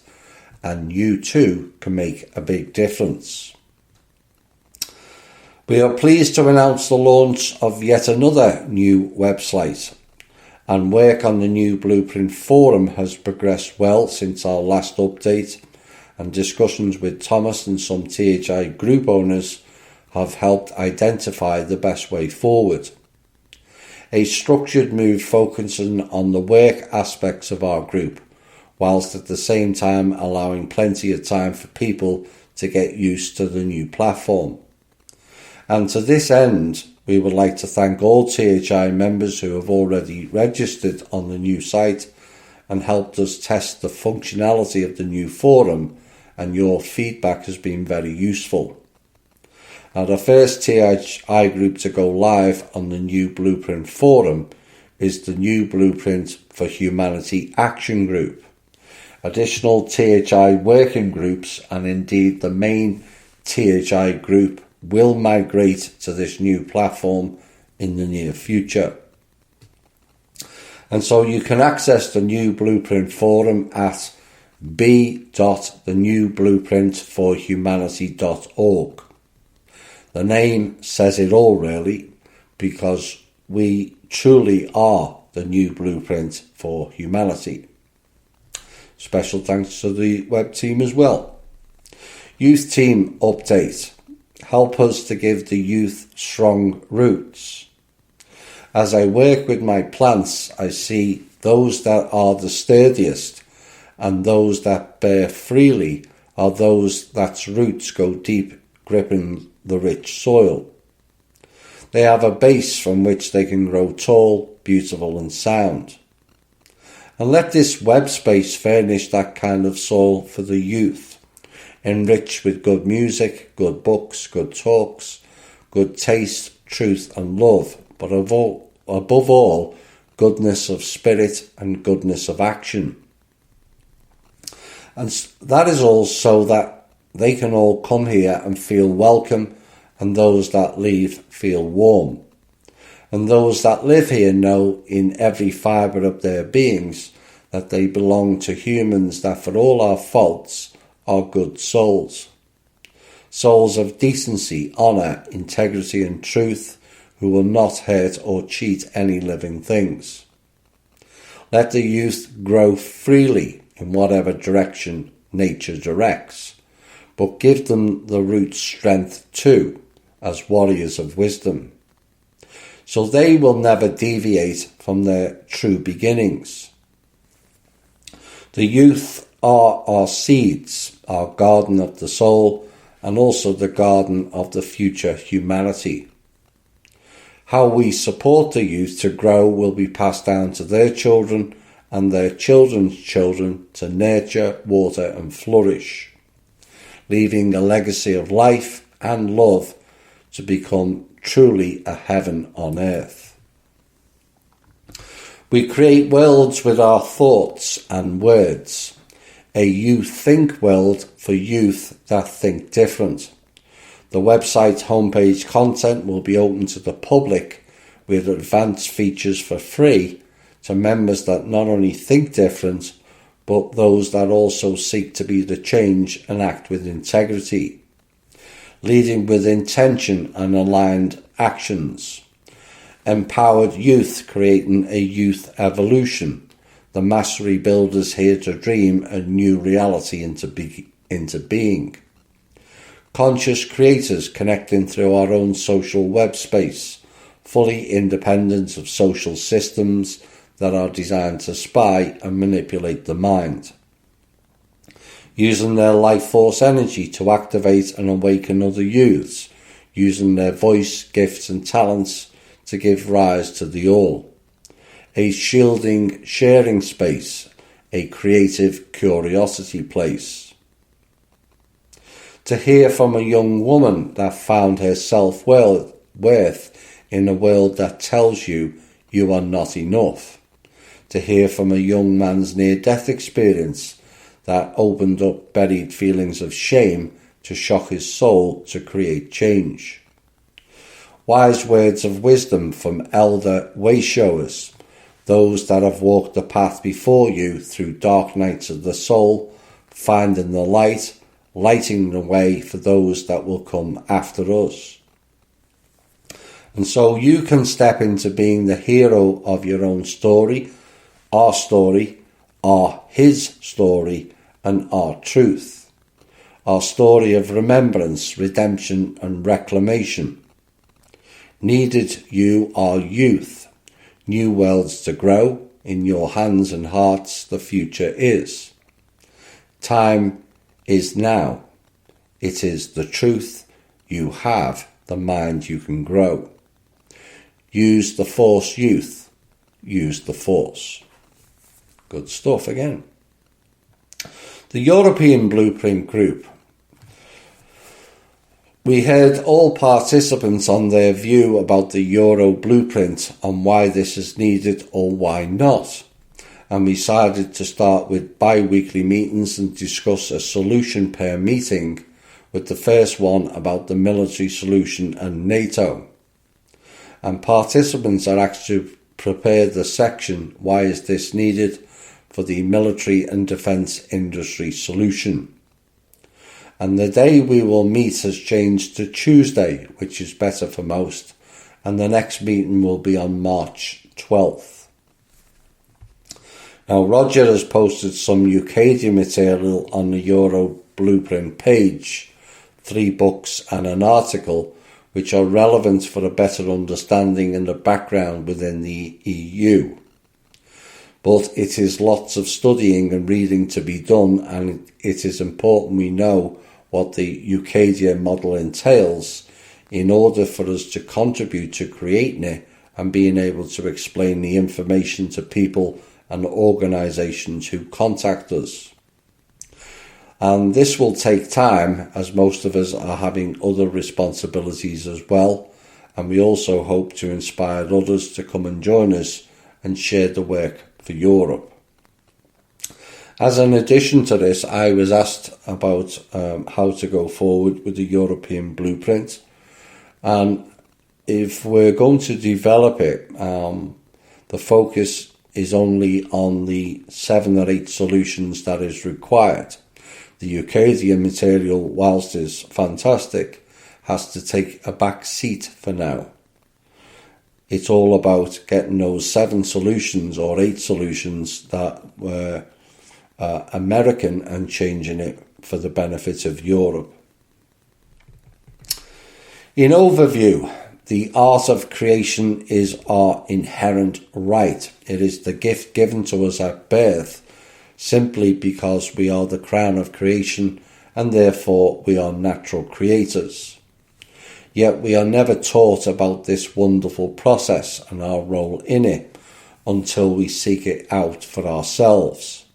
and you too can make a big difference. We are pleased to announce the launch of yet another new website, and work on the new Blueprint Forum has progressed well since our last update, and discussions with Thomas and some THI group owners have helped identify the best way forward. A structured move focusing on the work aspects of our group, whilst at the same time allowing plenty of time for people to get used to the new platform. And to this end, we would like to thank all THI members who have already registered on the new site and helped us test the functionality of the new forum, and your feedback has been very useful. Now, the first THI group to go live on the new Blueprint Forum is the new Blueprint for Humanity Action Group. Additional THI working groups and indeed the main THI group will migrate to this new platform in the near future. And so you can access the new Blueprint Forum at b.thenewblueprintforhumanity.org. The name says it all really, because we truly are the new blueprint for humanity. Special thanks to the web team as well. Youth team update. Help us to give the youth strong roots. As I work with my plants, I see those that are the sturdiest, and those that bear freely are those that's roots go deep, gripping the rich soil. They have a base from which they can grow tall, beautiful and sound. And let this web space furnish that kind of soil for the youth, enriched with good music, good books, good talks, good taste, truth and love, but above all, goodness of spirit and goodness of action. And that is all so that they can all come here and feel welcome, and those that leave feel warm. And those that live here know in every fibre of their beings that they belong to humans that, for all our faults, are good souls. Souls of decency, honour, integrity and truth, who will not hurt or cheat any living things. Let the youth grow freely in whatever direction nature directs, but give them the root strength too, as warriors of wisdom. So they will never deviate from their true beginnings. The youth are our seeds, our garden of the soul, and also the garden of the future humanity. How we support the youth to grow will be passed down to their children and their children's children to nurture, water and flourish, leaving a legacy of life and love to become truly a heaven on earth. We create worlds with our thoughts and words, a you think world for youth that think different. The website's homepage content will be open to the public with advanced features for free to members that not only think different, but those that also seek to be the change and act with integrity, leading with intention and aligned actions. Empowered youth creating a youth evolution, the mastery builders here to dream a new reality into being. Conscious creators connecting through our own social web space, fully independent of social systems that are designed to spy and manipulate the mind. Using their life force energy to activate and awaken other youths, using their voice, gifts and talents to give rise to the all. A shielding, sharing space, a creative curiosity place. To hear from a young woman that found her self-worth in a world that tells you you are not enough. To hear from a young man's near-death experience that opened up buried feelings of shame to shock his soul to create change. Wise words of wisdom from elder way-showers, those that have walked the path before you through dark nights of the soul, finding the light, lighting the way for those that will come after us. And so you can step into being the hero of your own story, our his story, and our truth. Our story of remembrance, redemption, and reclamation. Needed you our youth, new worlds to grow, in your hands and hearts the future is. Time is now. It is the truth you have, the mind you can grow. Use the force, youth. Use the force. Good stuff again. The European Blueprint Group. We heard all participants on their view about the Euro Blueprint on why this is needed or why not. And we decided to start with bi-weekly meetings and discuss a solution per meeting, with the first one about the military solution and NATO. And participants are asked to prepare the section, why is this needed, for the military and defence industry solution. And the day we will meet has changed to Tuesday, which is better for most, and the next meeting will be on March 12th. Now, Roger has posted some Ucadia material on the Euro Blueprint page, 3 books and an article, which are relevant for a better understanding and the background within the EU. But it is lots of studying and reading to be done, and it is important we know what the Ucadia model entails in order for us to contribute to creating it and being able to explain the information to people and organisations who contact us. And this will take time, as most of us are having other responsibilities as well, and we also hope to inspire others to come and join us and share the work for Europe. As an addition to this, I was asked about how to go forward with the European Blueprint, and if we're going to develop it, the focus is only on the 7 or 8 solutions that is required. The Ucadia material, whilst is fantastic, has to take a back seat for now. It's all about getting those 7 solutions or 8 solutions that were American and changing it for the benefit of Europe. In overview, the art of creation is our inherent right. It is the gift given to us at birth, simply because we are the crown of creation and therefore we are natural creators. Yet we are never taught about this wonderful process and our role in it until we seek it out for ourselves.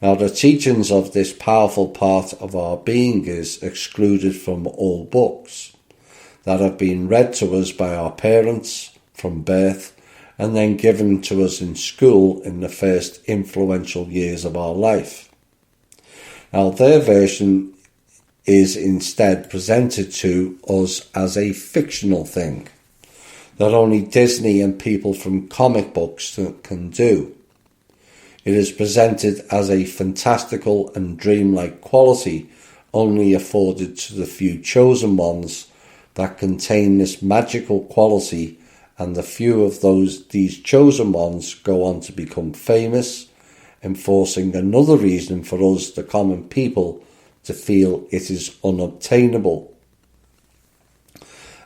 Now, the teachings of this powerful part of our being is excluded from all books that have been read to us by our parents from birth and then given to us in school in the first influential years of our life. Now, their version is instead presented to us as a fictional thing that only Disney and people from comic books can do. It is presented as a fantastical and dreamlike quality only afforded to the few chosen ones that contain this magical quality, and the few of these chosen ones go on to become famous, enforcing another reason for us, the common people, to feel it is unobtainable.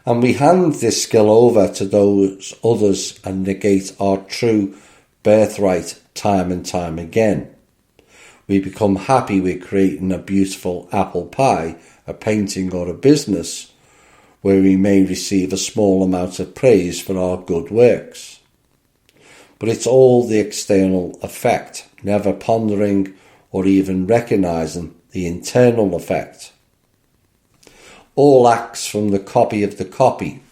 And we hand this skill over to those others and negate our true birthright time and time again. We become happy with creating a beautiful apple pie, a painting or a business, where we may receive a small amount of praise for our good works. But it's all the external effect, never pondering or even recognising the internal effect. All acts from the copy of the copy,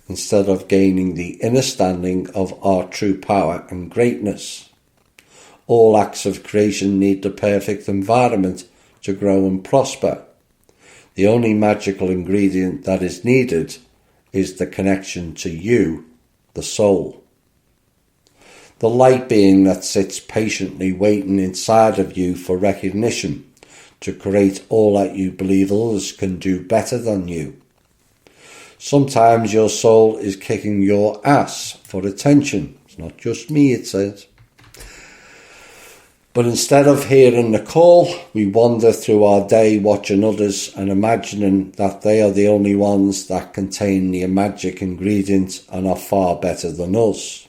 instead of gaining the understanding of our true power and greatness. All acts of creation need the perfect environment to grow and prosper. The only magical ingredient that is needed is the connection to you, the soul. The light being that sits patiently waiting inside of you for recognition to create all that you believe others can do better than you. Sometimes your soul is kicking your ass for attention. It's not just me, it says. But instead of hearing the call, we wander through our day watching others and imagining that they are the only ones that contain the magic ingredient and are far better than us.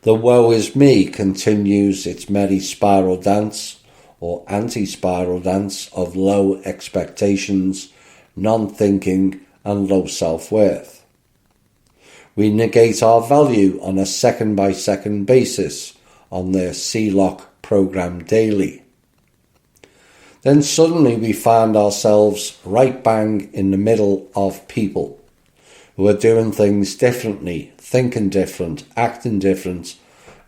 The woe is me continues its merry spiral dance or anti-spiral dance of low expectations, non-thinking and low self-worth. We negate our value on a second-by-second basis on their C-Lock program daily. Then suddenly we find ourselves right bang in the middle of people who are doing things differently, thinking different, acting different,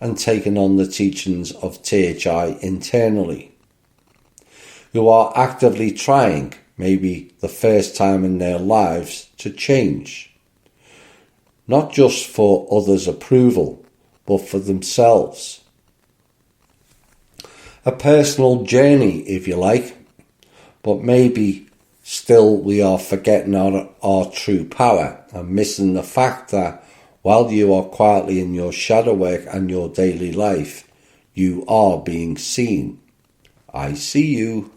and taking on the teachings of THI internally, who are actively trying, maybe the first time in their lives, to change. Not just for others' approval, but for themselves. A personal journey, if you like, but maybe still we are forgetting our true power and missing the fact that while you are quietly in your shadow work and your daily life, you are being seen. I see you.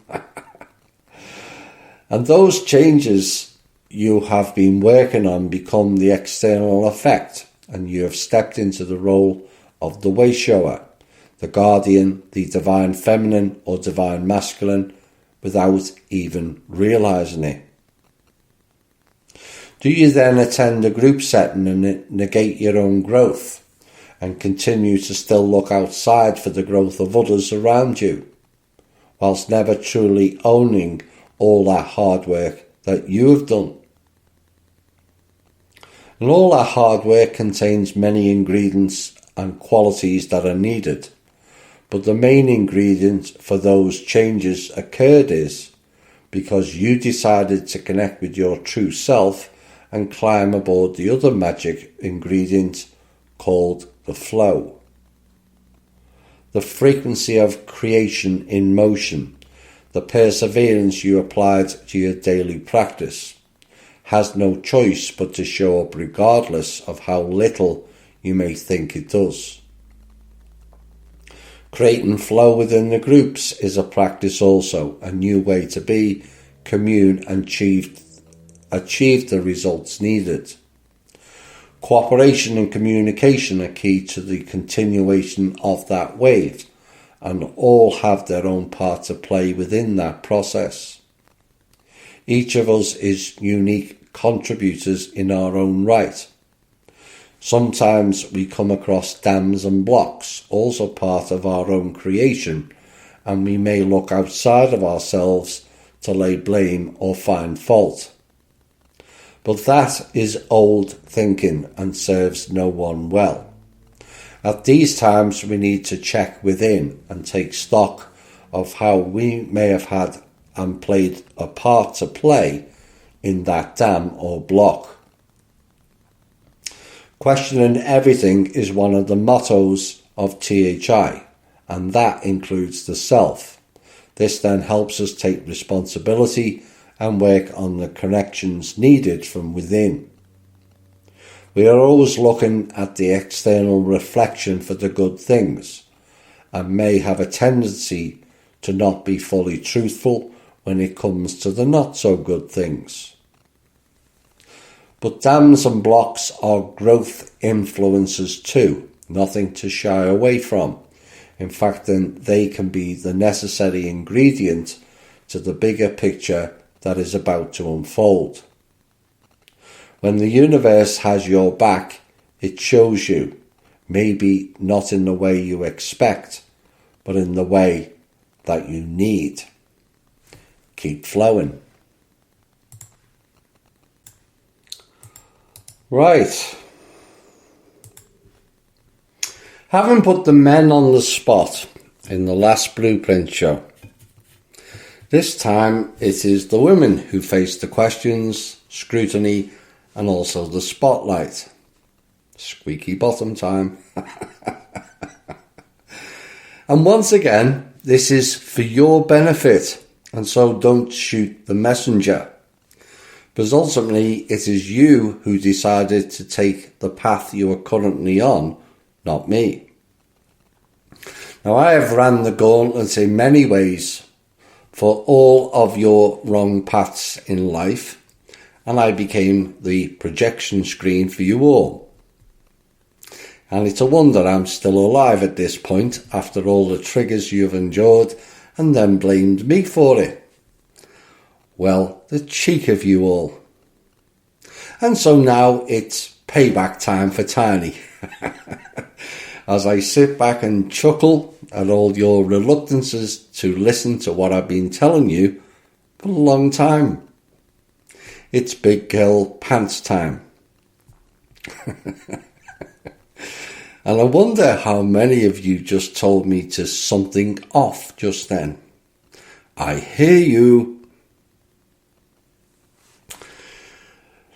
And those changes you have been working on become the external effect, and you have stepped into the role of the way shower, the guardian, the divine feminine or divine masculine, without even realising it. Do you then attend a group setting and negate your own growth and continue to still look outside for the growth of others around you, whilst never truly owning all that hard work that you have done? And all that hard work contains many ingredients and qualities that are needed, but the main ingredient for those changes occurred is because you decided to connect with your true self and climb aboard the other magic ingredient called the flow. The frequency of creation in motion, the perseverance you applied to your daily practice, has no choice but to show up regardless of how little you may think it does. Creating flow within the groups is a practice also, a new way to be, commune and achieve the results needed. Cooperation and communication are key to the continuation of that wave, and all have their own part to play within that process. Each of us is unique contributors in our own right. Sometimes we come across dams and blocks, also part of our own creation, and we may look outside of ourselves to lay blame or find fault. But that is old thinking and serves no one well. At these times we need to check within and take stock of how we may have had and played a part to play in that dam or block. Questioning everything is one of the mottos of THI, and that includes the self. This then helps us take responsibility and work on the connections needed from within. We are always looking at the external reflection for the good things, and may have a tendency to not be fully truthful when it comes to the not so good things. But dams and blocks are growth influences too, nothing to shy away from. In fact, then they can be the necessary ingredient to the bigger picture that is about to unfold. When the universe has your back, it shows you, maybe not in the way you expect, but in the way that you need. Keep flowing. Right. Having put the men on the spot in the last Blueprint show, this time it is the women who face the questions, scrutiny, and also the spotlight. Squeaky bottom time. And once again, this is for your benefit, and so don't shoot the messenger. Because ultimately, it is you who decided to take the path you are currently on, not me. Now, I have ran the gauntlet in many ways for all of your wrong paths in life, and I became the projection screen for you all. And it's a wonder I'm still alive at this point after all the triggers you've endured and then blamed me for it. Well, the cheek of you all. And so now it's payback time for Tiny. As I sit back and chuckle at all your reluctances to listen to what I've been telling you for a long time. It's big girl pants time. And I wonder how many of you just told me to something off just then. I hear you.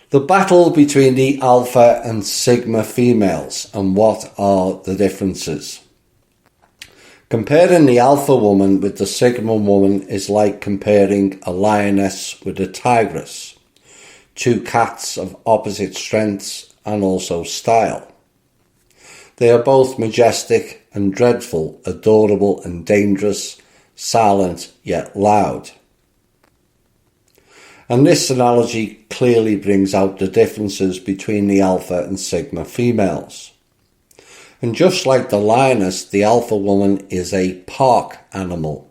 The battle between the alpha and sigma females, and what are the differences? Comparing the alpha woman with the sigma woman is like comparing a lioness with a tigress. Two cats of opposite strengths and also style. They are both majestic and dreadful, adorable and dangerous, silent yet loud. And this analogy clearly brings out the differences between the alpha and sigma females. And just like the lioness, the alpha woman is a park animal,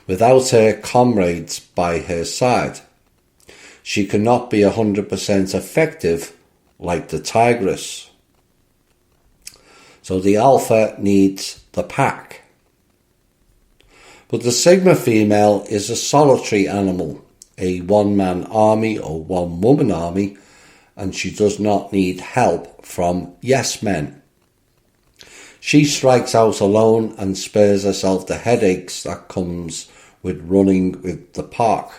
without her comrades by her side. She cannot be 100% effective like the tigress. So the alpha needs the pack. But the sigma female is a solitary animal, a one-man army or one-woman army, and she does not need help from yes men. She strikes out alone and spares herself the headaches that comes with running with the park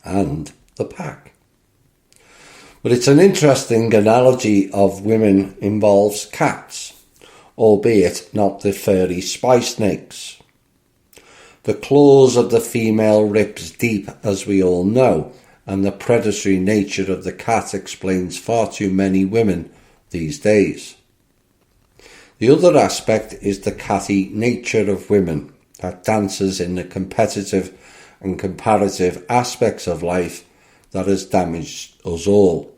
and the pack. But it's an interesting analogy of women involves cats, albeit not the furry spice snakes. The claws of the female rips deep, as we all know, and the predatory nature of the cat explains far too many women these days. The other aspect is the catty nature of women that dances in the competitive and comparative aspects of life that has damaged us all.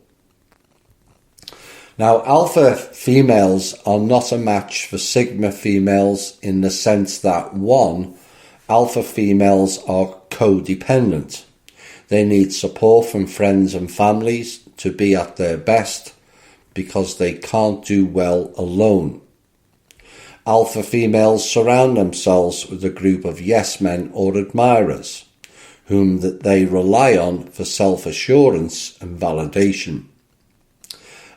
Now, alpha females are not a match for sigma females in the sense that, one, alpha females are codependent. They need support from friends and families to be at their best because they can't do well alone. Alpha females surround themselves with a group of yes men or admirers, whom they rely on for self-assurance and validation.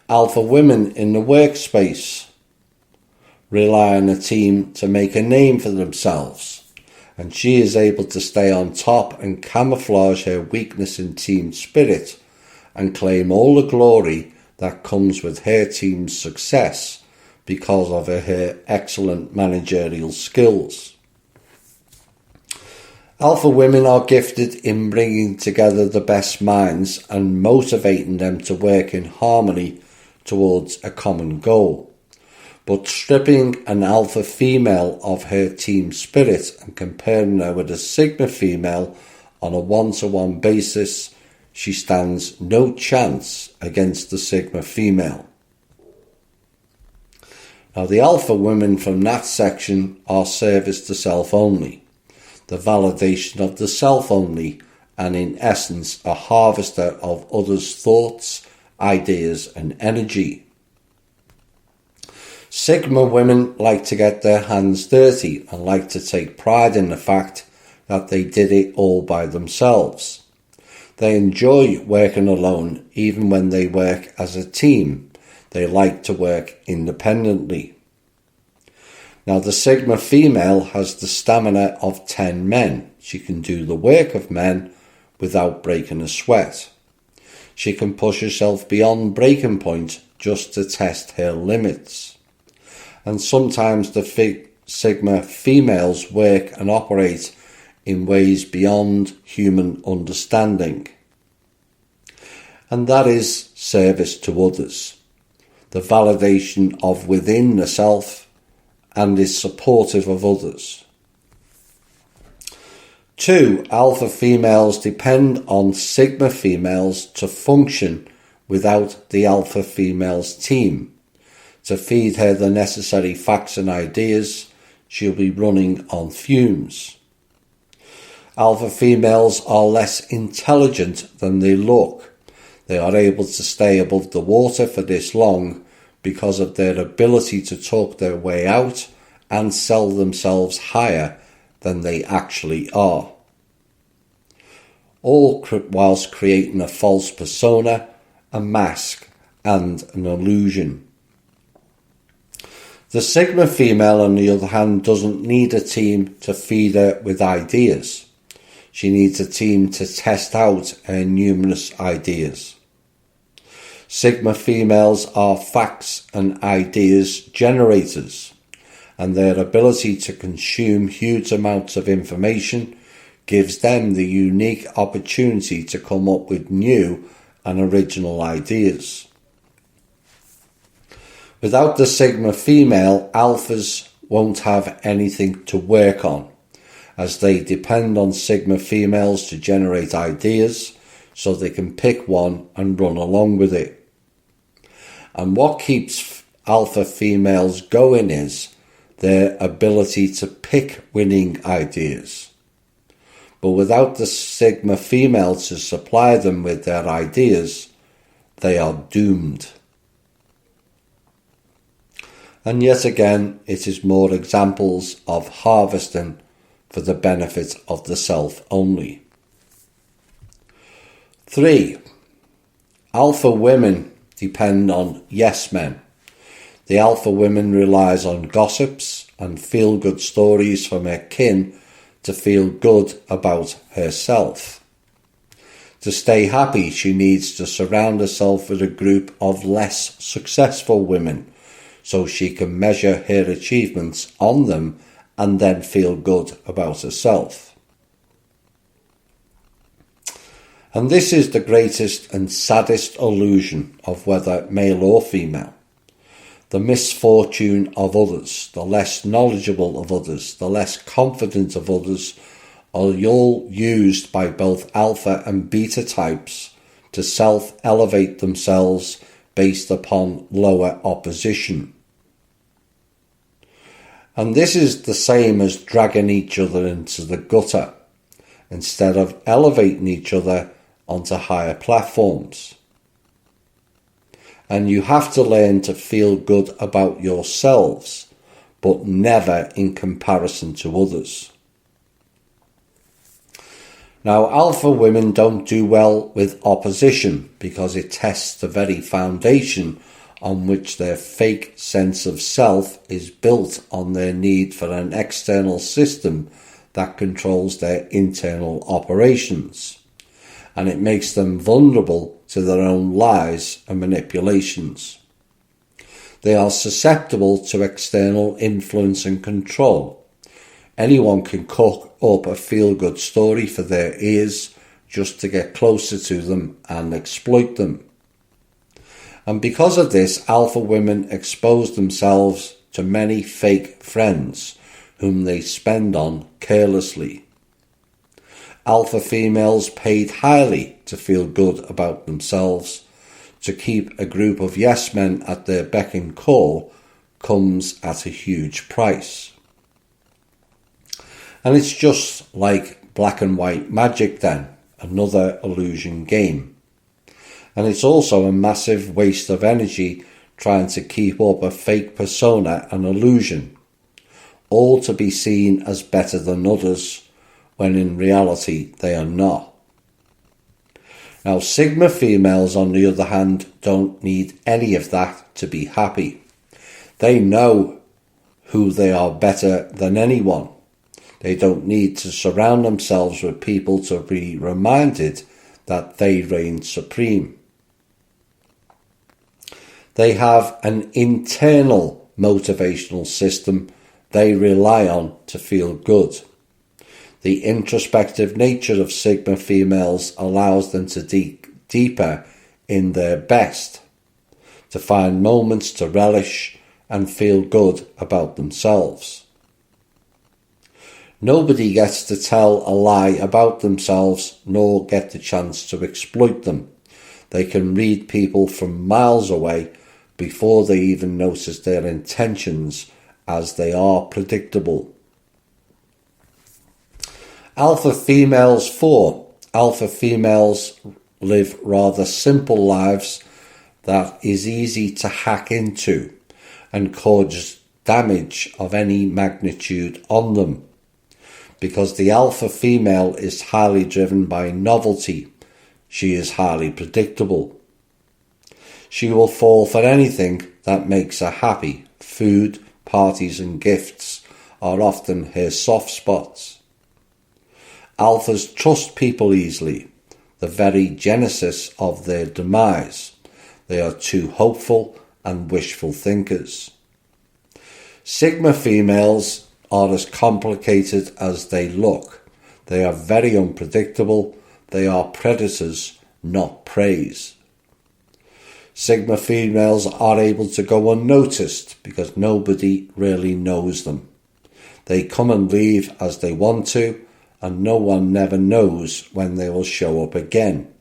Alpha women in the workspace rely on a team to make a name for themselves, and she is able to stay on top and camouflage her weakness in team spirit and claim all the glory that comes with her team's success because of her excellent managerial skills. Alpha women are gifted in bringing together the best minds and motivating them to work in harmony towards a common goal. But stripping an alpha female of her team spirit and comparing her with a sigma female on a one-to-one basis, she stands no chance against the sigma female. Now, the alpha women from that section are service to self only, the validation of the self only, and in essence a harvester of others' thoughts, ideas and energy. Sigma women like to get their hands dirty and like to take pride in the fact that they did it all by themselves. They enjoy working alone even when they work as a team. They like to work independently. Now, the Sigma female has the stamina of 10 men. She can do the work of men without breaking a sweat. She can push herself beyond breaking point just to test her limits. And sometimes the Sigma females work and operate in ways beyond human understanding. And that is service to others, the validation of within the self, and is supportive of others. 2. Alpha females depend on Sigma females to function without the alpha female's team. To feed her the necessary facts and ideas, she'll be running on fumes. Alpha females are less intelligent than they look. They are able to stay above the water for this long because of their ability to talk their way out and sell themselves higher than they actually are. All whilst creating a false persona, a mask, and an illusion. The Sigma female, on the other hand, doesn't need a team to feed her with ideas. She needs a team to test out her numerous ideas. Sigma females are facts and ideas generators, and their ability to consume huge amounts of information gives them the unique opportunity to come up with new and original ideas. Without the Sigma female, alphas won't have anything to work on, as they depend on Sigma females to generate ideas so they can pick one and run along with it. And what keeps alpha females going is their ability to pick winning ideas. But without the Sigma female to supply them with their ideas, they are doomed. And yet again, it is more examples of harvesting for the benefit of the self only. 3. Alpha women depend on yes men. The alpha woman relies on gossips and feel-good stories from her kin to feel good about herself. To stay happy, she needs to surround herself with a group of less successful women so she can measure her achievements on them and then feel good about herself. And this is the greatest and saddest illusion of whether male or female. The misfortune of others, the less knowledgeable of others, the less confident of others, are all used by both alpha and beta types to self-elevate themselves based upon lower opposition. And this is the same as dragging each other into the gutter, instead of elevating each other onto higher platforms. And you have to learn to feel good about yourselves, but never in comparison to others. Now, alpha women don't do well with opposition because it tests the very foundation on which their fake sense of self is built on their need for an external system that controls their internal operations. And it makes them vulnerable to their own lies and manipulations. They are susceptible to external influence and control. Anyone can cook up a feel-good story for their ears just to get closer to them and exploit them. And because of this, alpha women expose themselves to many fake friends whom they spend on carelessly. Alpha females paid highly to feel good about themselves, to keep a group of yes men at their beck and call, comes at a huge price. And it's just like black and white magic then, another illusion game. And it's also a massive waste of energy trying to keep up a fake persona and illusion, all to be seen as better than others, when in reality they are not. Now, Sigma females, on the other hand, don't need any of that to be happy. They know who they are better than anyone. They don't need to surround themselves with people to be reminded that they reign supreme. They have an internal motivational system they rely on to feel good. The introspective nature of Sigma females allows them to dig deeper in their best, to find moments to relish and feel good about themselves. Nobody gets to tell a lie about themselves nor get the chance to exploit them. They can read people from miles away before they even notice their intentions, as they are predictable. Alpha females 4. Alpha females live rather simple lives that is easy to hack into and cause damage of any magnitude on them, because the alpha female is highly driven by novelty. She is highly predictable. She will fall for anything that makes her happy. Food, parties and gifts are often her soft spots. Alphas trust people easily, the very genesis of their demise. They are too hopeful and wishful thinkers. Sigma females are as complicated as they look. They are very unpredictable. They are predators, not preys. Sigma females are able to go unnoticed because nobody really knows them. They come and leave as they want to, and no one never knows when they will show up again.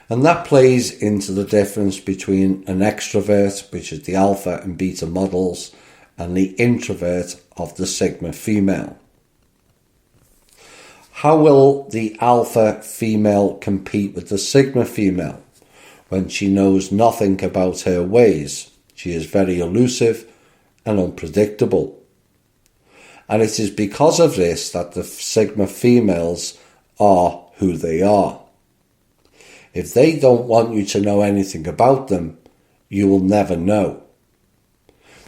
And that plays into the difference between an extrovert, which is the alpha and beta models, and the introvert of the Sigma female. How will the alpha female compete with the Sigma female when she knows nothing about her ways? She is very elusive and unpredictable. And it is because of this that the Sigma females are who they are. If they don't want you to know anything about them, you will never know.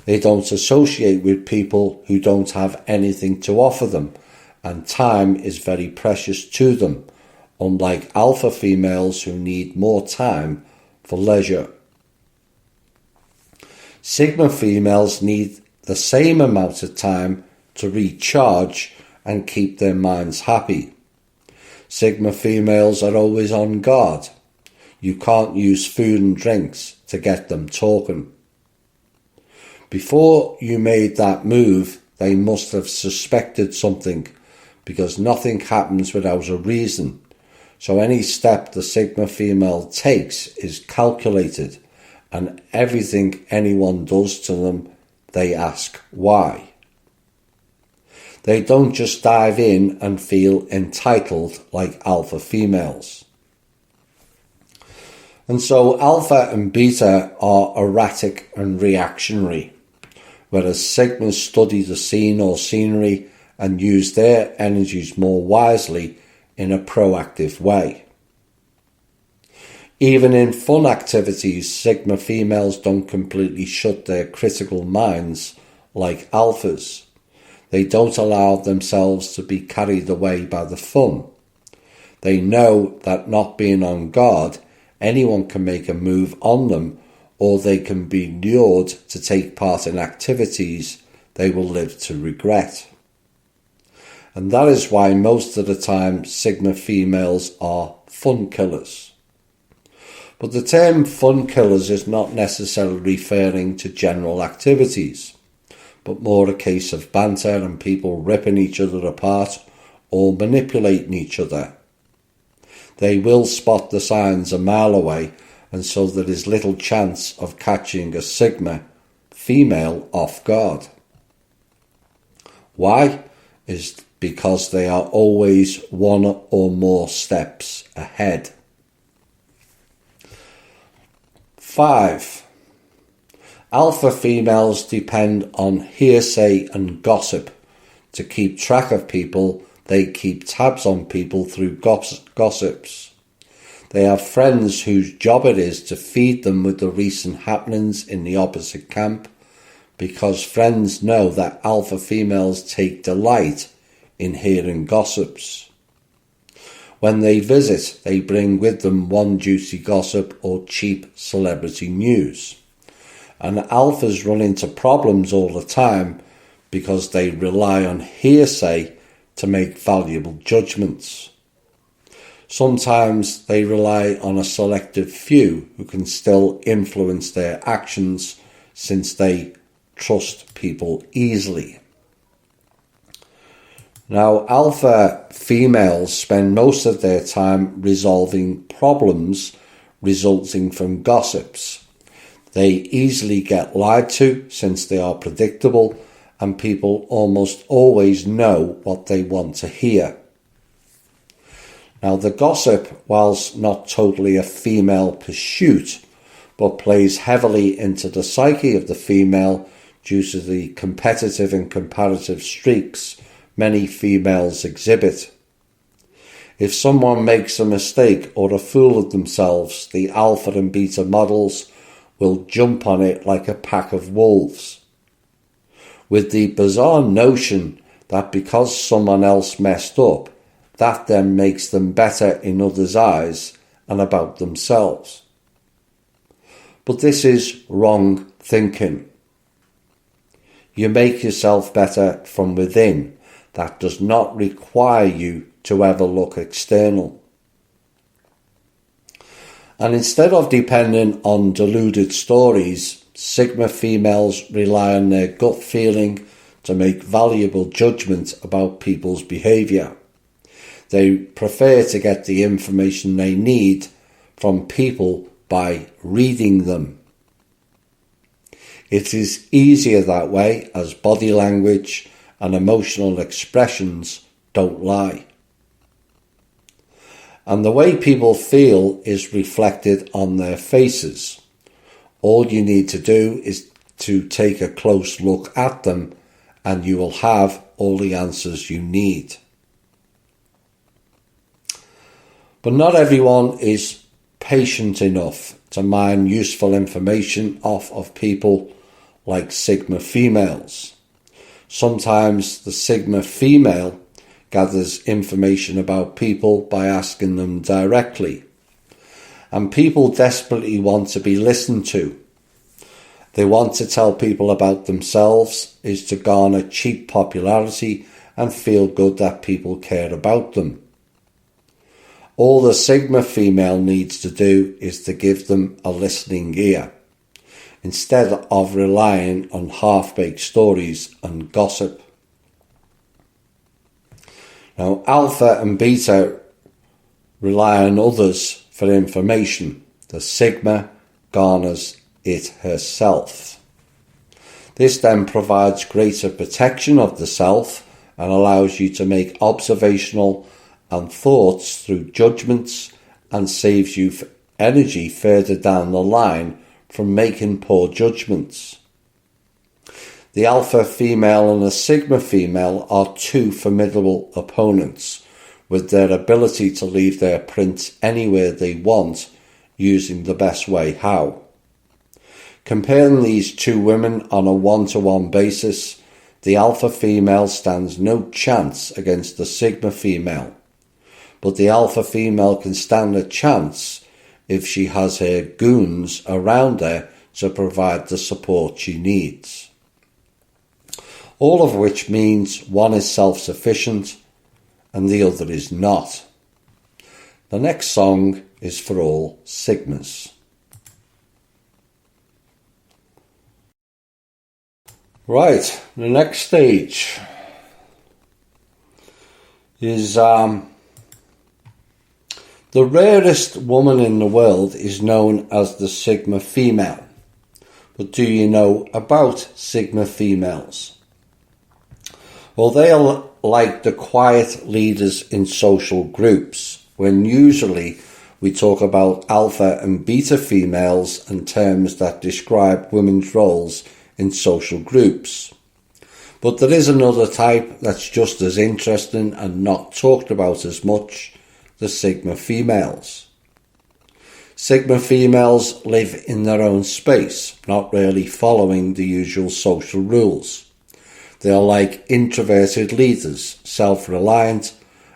They don't associate with people who don't have anything to offer them, and time is very precious to them, unlike alpha females who need more time for leisure. Sigma females need the same amount of time to recharge and keep their minds happy. Sigma females are always on guard. You can't use food and drinks to get them talking. Before you made that move, they must have suspected something, because nothing happens without a reason. So any step the Sigma female takes is calculated, and everything anyone does to them, they ask why. They don't just dive in and feel entitled like alpha females. And so alpha and beta are erratic and reactionary, whereas sigmas study the scene or scenery and use their energies more wisely in a proactive way. Even in fun activities, Sigma females don't completely shut their critical minds like alphas. They don't allow themselves to be carried away by the fun. They know that not being on guard, anyone can make a move on them, or they can be lured to take part in activities they will live to regret. And that is why most of the time Sigma females are fun killers. But the term fun killers is not necessarily referring to general activities, but more a case of banter and people ripping each other apart or manipulating each other. They will spot the signs a mile away, and so there is little chance of catching a Sigma female off guard. Why? Is because they are always one or more steps ahead. 5. Alpha females depend on hearsay and gossip to keep track of people They keep tabs on people through gossips. They have friends whose job it is to feed them with the recent happenings in the opposite camp, because friends know that alpha females take delight in hearing gossips. When they visit, they bring with them one juicy gossip or cheap celebrity news. And alphas run into problems all the time because they rely on hearsay to make valuable judgments. Sometimes they rely on a selective few who can still influence their actions since they trust people easily. Now, alpha females spend most of their time resolving problems resulting from gossips. They easily get lied to since they are predictable, and people almost always know what they want to hear. Now, the gossip, whilst not totally a female pursuit, but plays heavily into the psyche of the female due to the competitive and comparative streaks many females exhibit. If someone makes a mistake or a fool of themselves, the alpha and beta models will jump on it like a pack of wolves, with the bizarre notion that because someone else messed up, that then makes them better in others' eyes and about themselves. But this is wrong thinking. You make yourself better from within. That does not require you to ever look external. And instead of depending on deluded stories, Sigma females rely on their gut feeling to make valuable judgments about people's behaviour. They prefer to get the information they need from people by reading them. It is easier that way, as body language and emotional expressions don't lie. And the way people feel is reflected on their faces. All you need to do is to take a close look at them and you will have all the answers you need. But not everyone is patient enough to mine useful information off of people like Sigma females. Sometimes the Sigma female gathers information about people by asking them directly. And people desperately want to be listened to. They want to tell people about themselves is to garner cheap popularity and feel good that people care about them. All the Sigma female needs to do is to give them a listening ear, instead of relying on half-baked stories and gossip. Now, alpha and beta rely on others for information. The Sigma garners it herself. This then provides greater protection of the self and allows you to make observational and thoughts through judgments and saves you energy further down the line from making poor judgments. The alpha female and the Sigma female are two formidable opponents with their ability to leave their prints anywhere they want using the best way how. Comparing these two women on a one-to-one basis, the alpha female stands no chance against the Sigma female, but the alpha female can stand a chance if she has her goons around her to provide the support she needs. All of which means one is self-sufficient and the other is not. The next song is for all Sigmas. Right, the next stage is the rarest woman in the world is known as the Sigma female. But do you know about Sigma females? Well, they are like the quiet leaders in social groups, when usually we talk about alpha and beta females and terms that describe women's roles in social groups. But there is another type that's just as interesting and not talked about as much, the Sigma females. Sigma females live in their own space, not really following the usual social rules. They are like introverted leaders, self-reliant,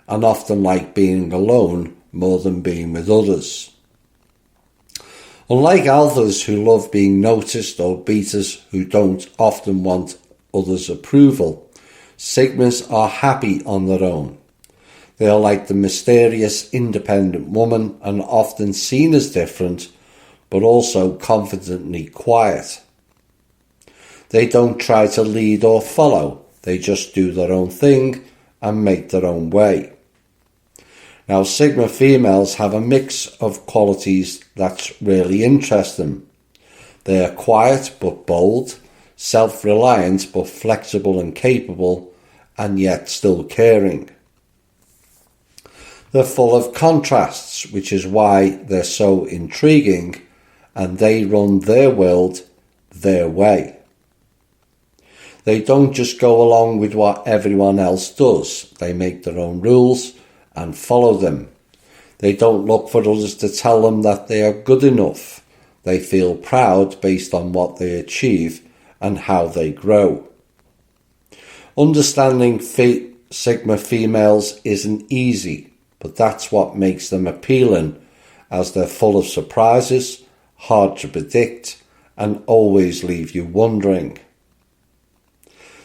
and often like being alone more than being with others. Unlike alphas who love being noticed or betas who don't often want others' approval, Sigmas are happy on their own. They are like the mysterious independent woman and often seen as different, but also confidently quiet. They don't try to lead or follow, they just do their own thing and make their own way. Now, Sigma females have a mix of qualities that really interest them. They are quiet but bold, self-reliant but flexible and capable, and yet still caring. They're full of contrasts, which is why they're so intriguing, and they run their world their way. They don't just go along with what everyone else does. They make their own rules and follow them. They don't look for others to tell them that they are good enough. They feel proud based on what they achieve and how they grow. Understanding Sigma females isn't easy, but that's what makes them appealing, as they're full of surprises, hard to predict, and always leave you wondering.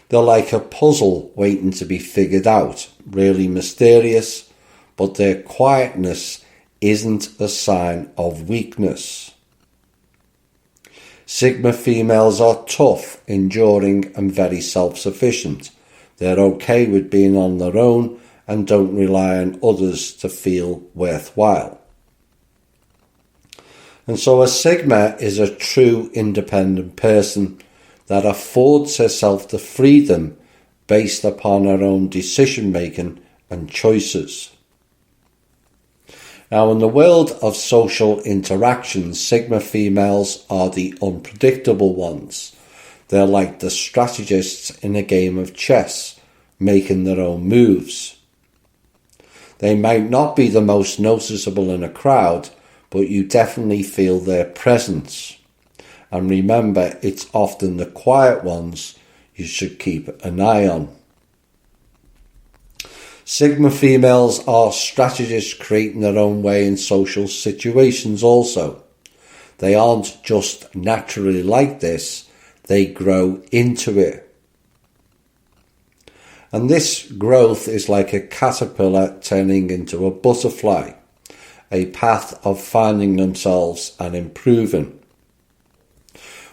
They're like a puzzle waiting to be figured out, really mysterious, but their quietness isn't a sign of weakness. Sigma females are tough, enduring, and very self-sufficient. They're okay with being on their own and don't rely on others to feel worthwhile. And so a Sigma is a true independent person that affords herself the freedom based upon her own decision making and choices. Now, in the world of social interactions, Sigma females are the unpredictable ones. They're like the strategists in a game of chess, making their own moves. They might not be the most noticeable in a crowd, but you definitely feel their presence. And remember, it's often the quiet ones you should keep an eye on. Sigma females are strategists creating their own way in social situations also. They aren't just naturally like this, they grow into it. And this growth is like a caterpillar turning into a butterfly, a path of finding themselves and improving.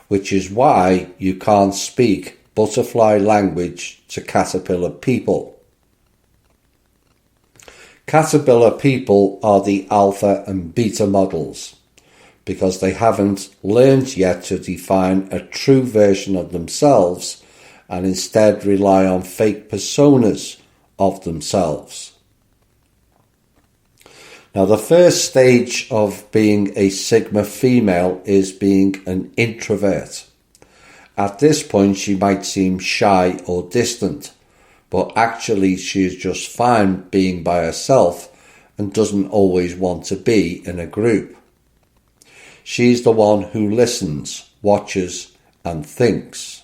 Which is why you can't speak butterfly language to caterpillar people. Caterpillar people are the alpha and beta models because they haven't learned yet to define a true version of themselves and instead rely on fake personas of themselves. Now, the first stage of being a Sigma female is being an introvert. At this point, she might seem shy or distant, but actually she is just fine being by herself and doesn't always want to be in a group. She's the one who listens, watches, and thinks.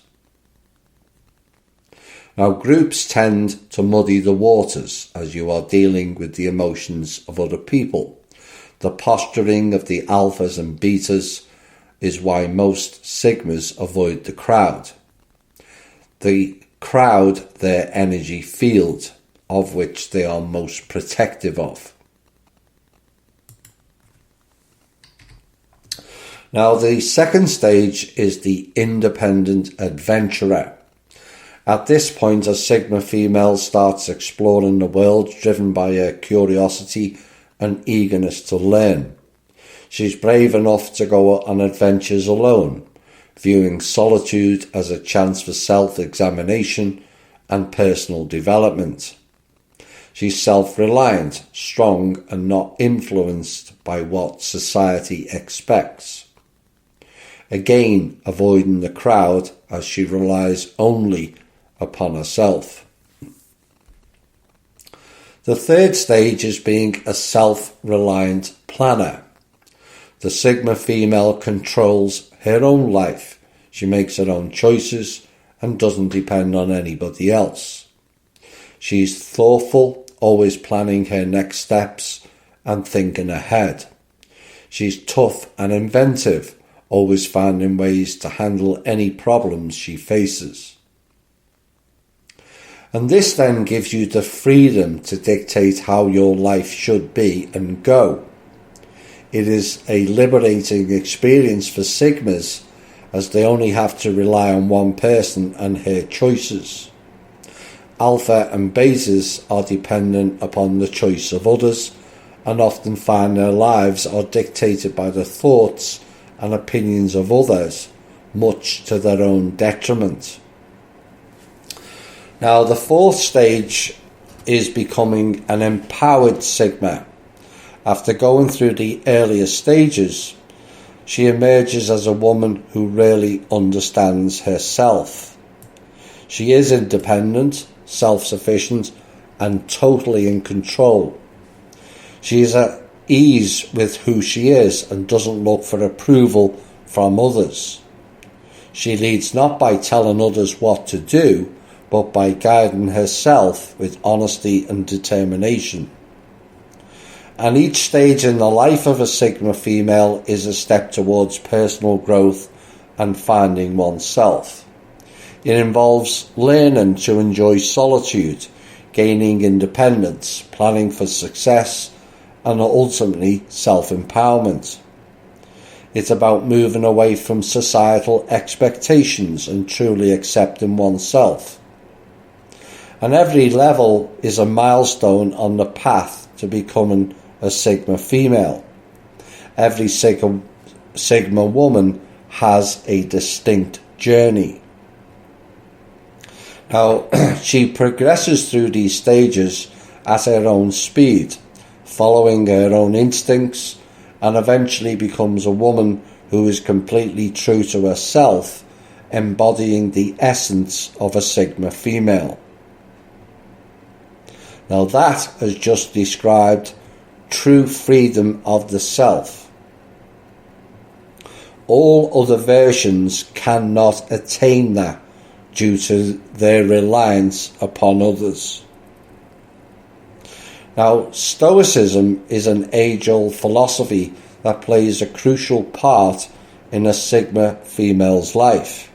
Now, groups tend to muddy the waters as you are dealing with the emotions of other people. The posturing of the alphas and betas is why most Sigmas avoid the crowd. The crowd, their energy field, of which they are most protective of. Now, the second stage is the independent adventurer. At this point, a Sigma female starts exploring the world, driven by her curiosity and eagerness to learn. She's brave enough to go on adventures alone, viewing solitude as a chance for self-examination and personal development. She's self-reliant, strong, and not influenced by what society expects. Again, avoiding the crowd as she relies only upon herself. The third stage is being a self-reliant planner. The Sigma female controls her own life. She makes her own choices and doesn't depend on anybody else. She's thoughtful, always planning her next steps and thinking ahead. She's tough and inventive, always finding ways to handle any problems she faces. And this then gives you the freedom to dictate how your life should be and go. It is a liberating experience for Sigmas, as they only have to rely on one person and her choices. Alpha and Betas are dependent upon the choice of others and often find their lives are dictated by the thoughts and opinions of others, much to their own detriment. Now, the fourth stage is becoming an empowered Sigma. After going through the earlier stages, she emerges as a woman who really understands herself. She is independent, self-sufficient, and totally in control. She is at ease with who she is and doesn't look for approval from others. She leads not by telling others what to do, but by guiding herself with honesty and determination. And each stage in the life of a Sigma female is a step towards personal growth and finding oneself. It involves learning to enjoy solitude, gaining independence, planning for success, and ultimately self-empowerment. It's about moving away from societal expectations and truly accepting oneself. And every level is a milestone on the path to becoming a Sigma female. Every Sigma woman has a distinct journey. Now, she progresses through these stages at her own speed, following her own instincts, and eventually becomes a woman who is completely true to herself, embodying the essence of a Sigma female. Now that has just described true freedom of the self. All other versions cannot attain that due to their reliance upon others. Now, Stoicism is an age-old philosophy that plays a crucial part in a Sigma female's life.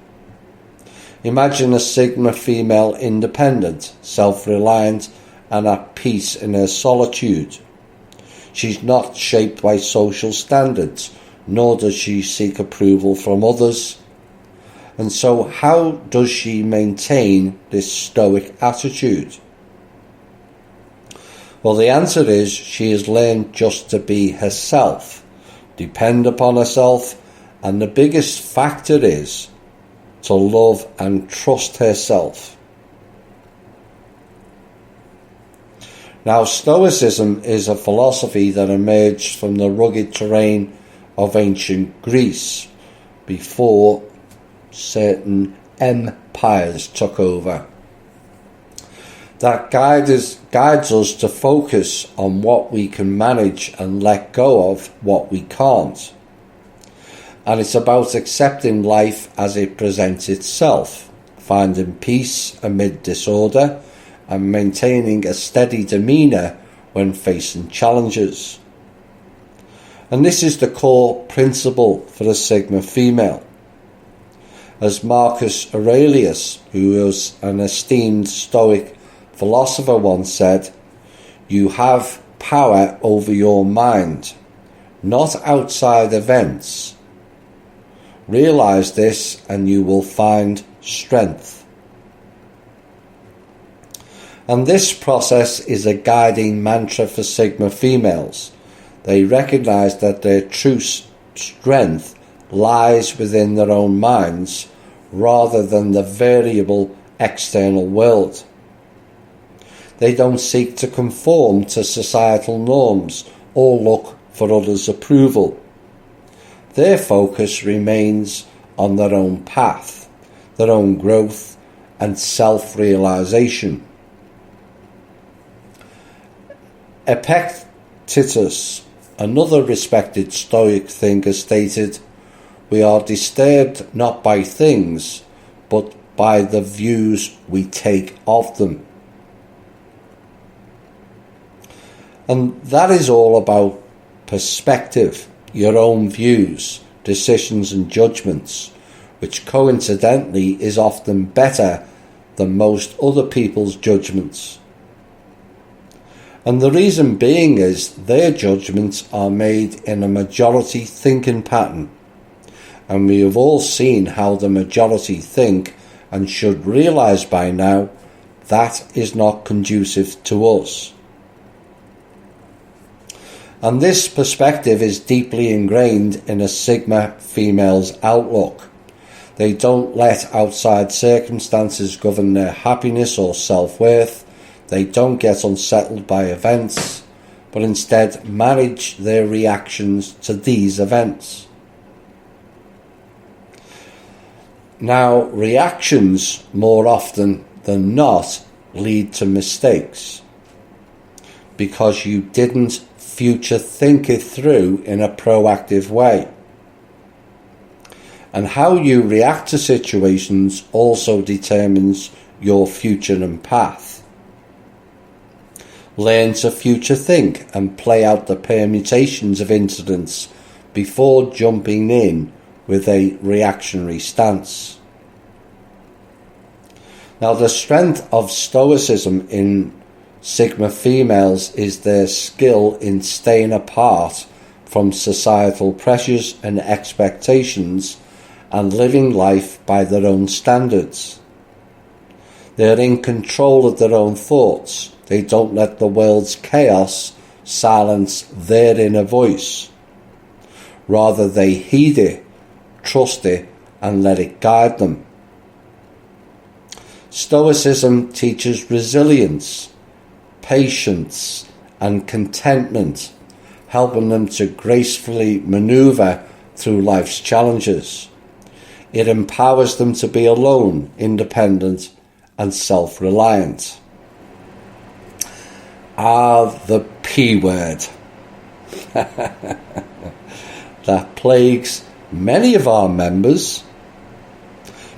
Imagine a Sigma female independent, self-reliant, and at peace in her solitude. She's not shaped by social standards, nor does she seek approval from others. And so how does she maintain this stoic attitude? Well, the answer is she has learned just to be herself, depend upon herself, and the biggest factor is to love and trust herself. Now, Stoicism is a philosophy that emerged from the rugged terrain of ancient Greece before certain empires took over. That guides us to focus on what we can manage and let go of what we can't. And it's about accepting life as it presents itself, finding peace amid disorder, and maintaining a steady demeanour when facing challenges. And this is the core principle for a Sigma female. As Marcus Aurelius, who was an esteemed Stoic philosopher, once said, "You have power over your mind, not outside events. Realise this and you will find strength." And this process is a guiding mantra for Sigma females. They recognise that their true strength lies within their own minds rather than the variable external world. They don't seek to conform to societal norms or look for others' approval. Their focus remains on their own path, their own growth, and self-realization. Epictetus, another respected Stoic thinker, stated, "We are disturbed not by things, but by the views we take of them." And that is all about perspective, your own views, decisions and judgments, which coincidentally is often better than most other people's judgments. And the reason being is their judgments are made in a majority thinking pattern. And we have all seen how the majority think and should realise by now that is not conducive to us. And this perspective is deeply ingrained in a Sigma female's outlook. They don't let outside circumstances govern their happiness or self-worth. They don't get unsettled by events, but instead manage their reactions to these events. Now, reactions more often than not lead to mistakes because you didn't future think it through in a proactive way. And how you react to situations also determines your future and path. Learn to future think and play out the permutations of incidents before jumping in with a reactionary stance. Now, the strength of Stoicism in Sigma females is their skill in staying apart from societal pressures and expectations and living life by their own standards. They're in control of their own thoughts. They don't let the world's chaos silence their inner voice. Rather, they heed it, trust it, and let it guide them. Stoicism teaches resilience, patience, and contentment, helping them to gracefully maneuver through life's challenges. It empowers them to be alone, independent, and self-reliant. The P word that plagues many of our members,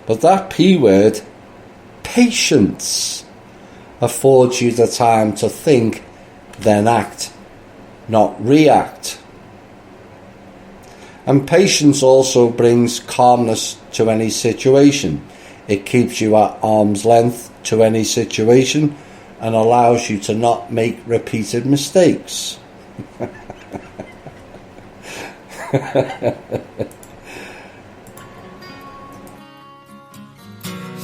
but that P word, patience, affords you the time to think, then act, not react. And patience also brings calmness to any situation. It keeps you at arm's length to any situation and allows you to not make repeated mistakes.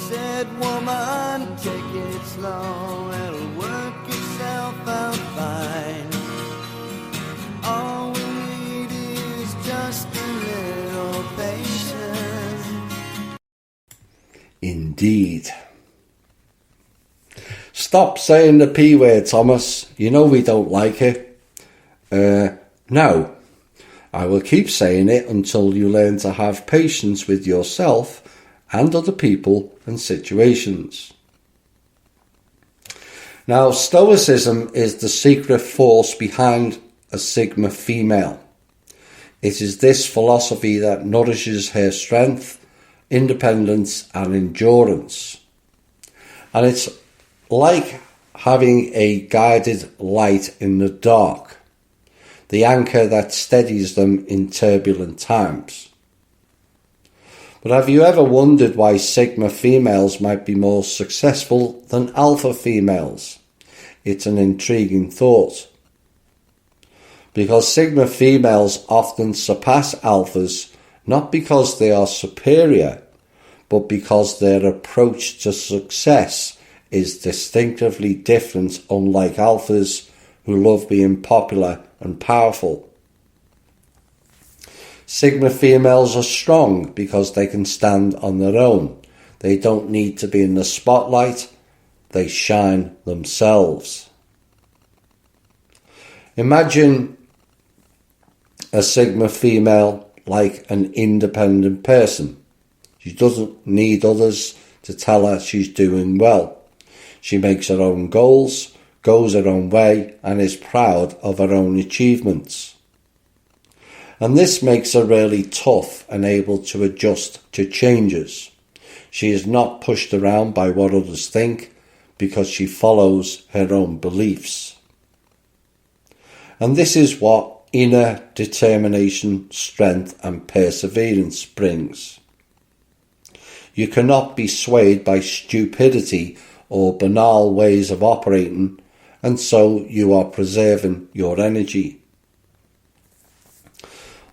Said woman, take it slow, it'll work itself out fine. All we need is just a little patience. Indeed. Stop saying the P word, Thomas. You know we don't like it. No. I will keep saying it until you learn to have patience with yourself and other people and situations. Now, Stoicism is the secret force behind a Sigma female. It is this philosophy that nourishes her strength, independence, and endurance. And it's like having a guided light in the dark, the anchor that steadies them in turbulent times. But have you ever wondered why Sigma females might be more successful than Alpha females? It's an intriguing thought. Because Sigma females often surpass Alphas not because they are superior, but because their approach to success is distinctively different, unlike Alphas who love being popular and powerful. Sigma females are strong because they can stand on their own. They don't need to be in the spotlight. They shine themselves. Imagine a Sigma female like an independent person. She doesn't need others to tell her she's doing well. She makes her own goals, goes her own way, and is proud of her own achievements. And this makes her really tough and able to adjust to changes. She is not pushed around by what others think because she follows her own beliefs. And this is what inner determination, strength, and perseverance brings. You cannot be swayed by stupidity or banal ways of operating, and so you are preserving your energy.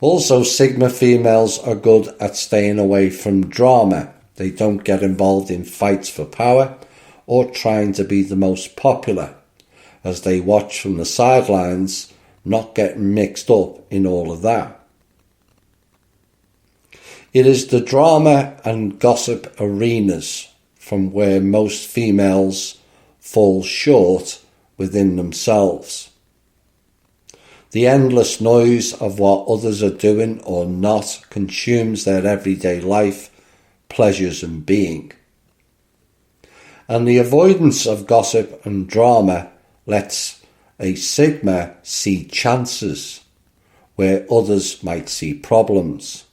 Also, Sigma females are good at staying away from drama. They don't get involved in fights for power or trying to be the most popular, as they watch from the sidelines, not getting mixed up in all of that. It is the drama and gossip arenas from where most females fall short within themselves. The endless noise of what others are doing or not consumes their everyday life, pleasures and being. And the avoidance of gossip and drama lets a Sigma see chances where others might see problems.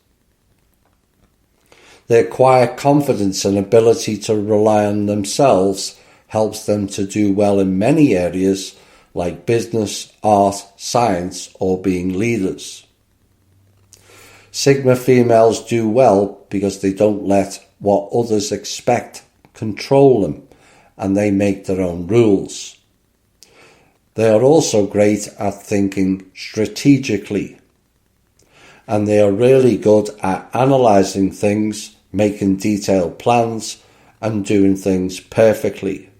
Their quiet confidence and ability to rely on themselves helps them to do well in many areas like business, art, science, or being leaders. Sigma females do well because they don't let what others expect control them, and they make their own rules. They are also great at thinking strategically, and they are really good at analysing things, making detailed plans, and doing things perfectly.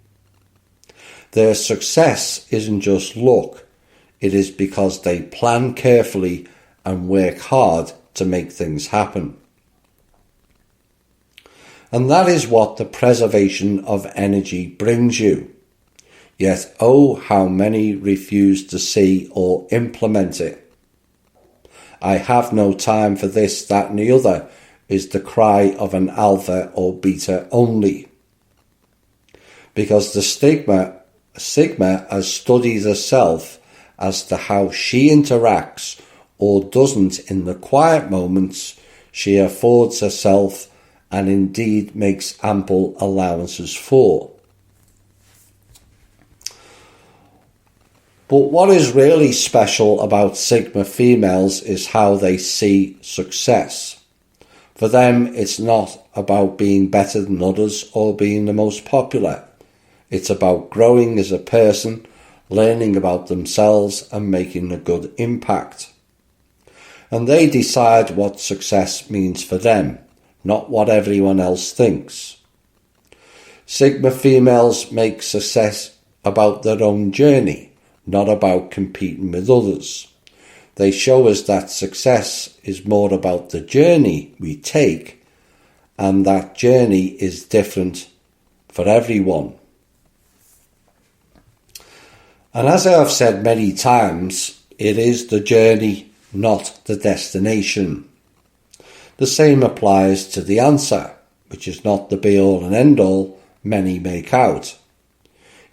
Their success isn't just luck, it is because they plan carefully and work hard to make things happen. And that is what the preservation of energy brings you. Yet, oh, how many refuse to see or implement it. I have no time for this, that and the other is the cry of an alpha or beta only. Because the Sigma has studied herself as to how she interacts or doesn't in the quiet moments she affords herself and indeed makes ample allowances for. But what is really special about Sigma females is how they see success. For them, it's not about being better than others or being the most popular. It's about growing as a person, learning about themselves and making a good impact. And they decide what success means for them, not what everyone else thinks. Sigma females make success about their own journey, not about competing with others. They show us that success is more about the journey we take, and that journey is different for everyone. And as I have said many times, it is the journey, not the destination. The same applies to the answer, which is not the be-all and end-all many make out.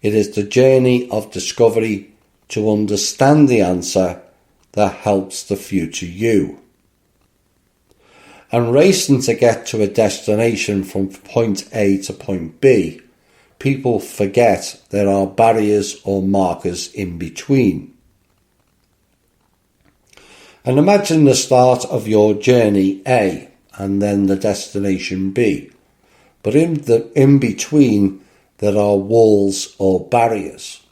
It is the journey of discovery to understand the answer that helps the future you. And racing to get to a destination from point A to point B, people forget there are barriers or markers in between. And imagine the start of your journey A and then the destination B. But in between there are walls or barriers.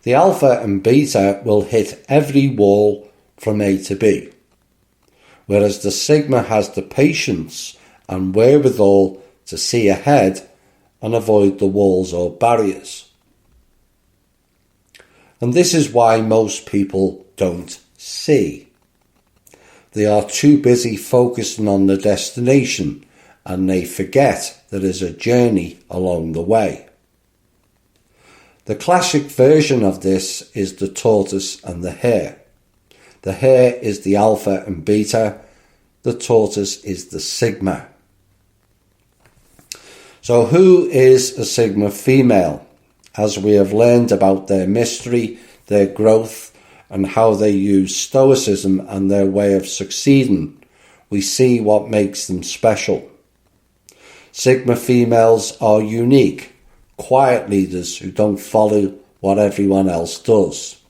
The alpha and beta will hit every wall from A to B, whereas the Sigma has the patience and wherewithal to see ahead and avoid the walls or barriers. And this is why most people don't see. They are too busy focusing on the destination and they forget there is a journey along the way. The classic version of this is the tortoise and the hare. The hare is the alpha and beta, the tortoise is the Sigma. So who is a Sigma female? As we have learned about their mystery, their growth, and how they use Stoicism and their way of succeeding, we see what makes them special. Sigma females are unique, quiet leaders who don't follow what everyone else does.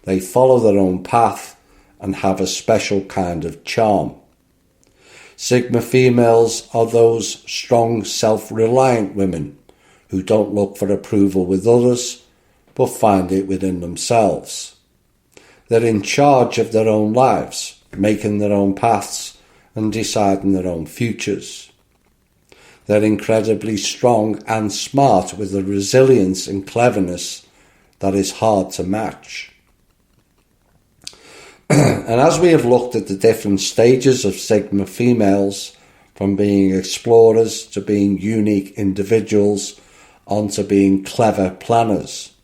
They follow their own path and have a special kind of charm. Sigma females are those strong, self-reliant women who don't look for approval with others, but find it within themselves. They're in charge of their own lives, making their own paths and deciding their own futures. They're incredibly strong and smart with a resilience and cleverness that is hard to match. And as we have looked at the different stages of Sigma females, from being explorers to being unique individuals, on to being clever planners,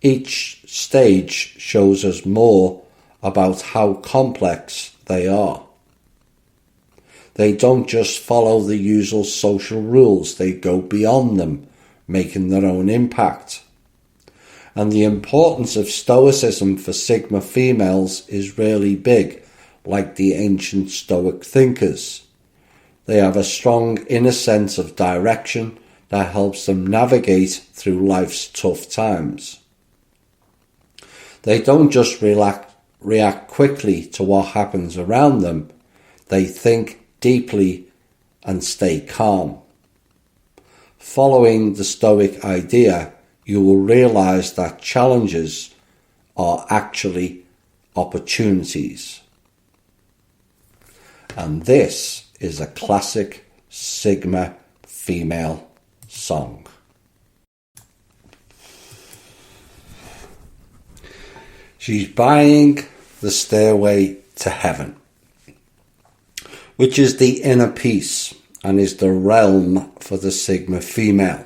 each stage shows us more about how complex they are. They don't just follow the usual social rules, they go beyond them, making their own impact. And the importance of Stoicism for Sigma females is really big, like the ancient Stoic thinkers. They have a strong inner sense of direction that helps them navigate through life's tough times. They don't just react quickly to what happens around them, they think deeply and stay calm. Following the Stoic idea, you will realize that challenges are actually opportunities. And this is a classic Sigma female song. She's buying the Stairway to Heaven, which is the inner peace and is the realm for the Sigma female.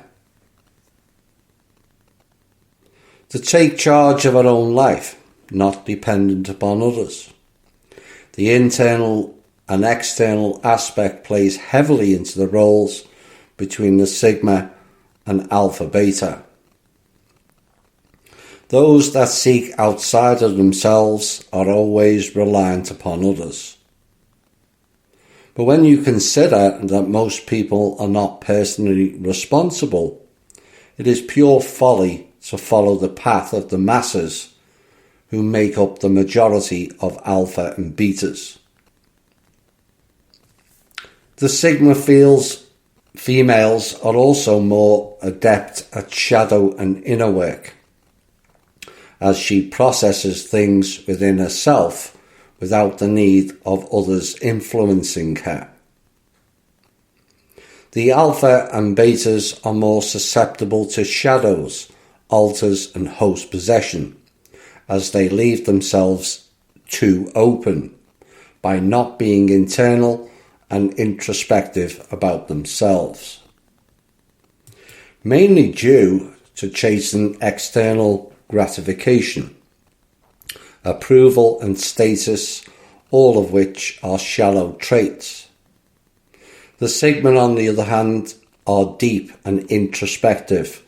To take charge of her own life, not dependent upon others. The internal and external aspect plays heavily into the roles between the Sigma and Alpha Beta. Those that seek outside of themselves are always reliant upon others. But when you consider that most people are not personally responsible, it is pure folly to follow the path of the masses who make up the majority of alpha and betas. The Sigma females are also more adept at shadow and inner work, as she processes things within herself without the need of others influencing her. The alpha and betas are more susceptible to shadows, alters and host possession, as they leave themselves too open by not being internal and introspective about themselves. Mainly due to chasing external gratification, approval and status, all of which are shallow traits. The Sigma, on the other hand, are deep and introspective,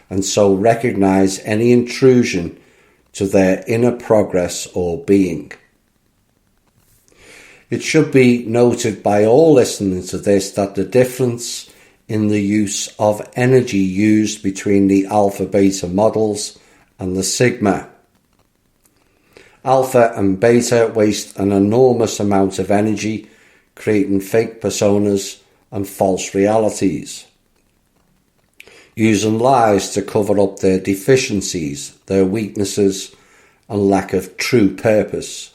and so recognize any intrusion to their inner progress or being. It should be noted by all listening to this that the difference in the use of energy used between the alpha-beta models and the Sigma. Alpha and beta waste an enormous amount of energy creating fake personas and false realities, using lies to cover up their deficiencies, their weaknesses, and lack of true purpose.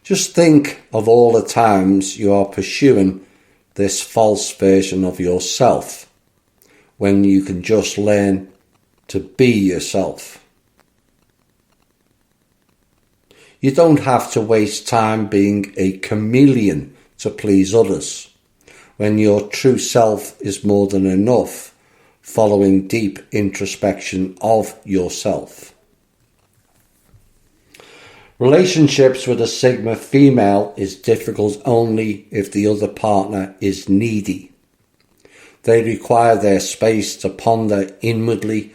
Just think of all the times you are pursuing this false version of yourself, when you can just learn to be yourself. You don't have to waste time being a chameleon to please others, when your true self is more than enough, following deep introspection of yourself. Relationships with a Sigma female is difficult only if the other partner is needy. They require their space to ponder inwardly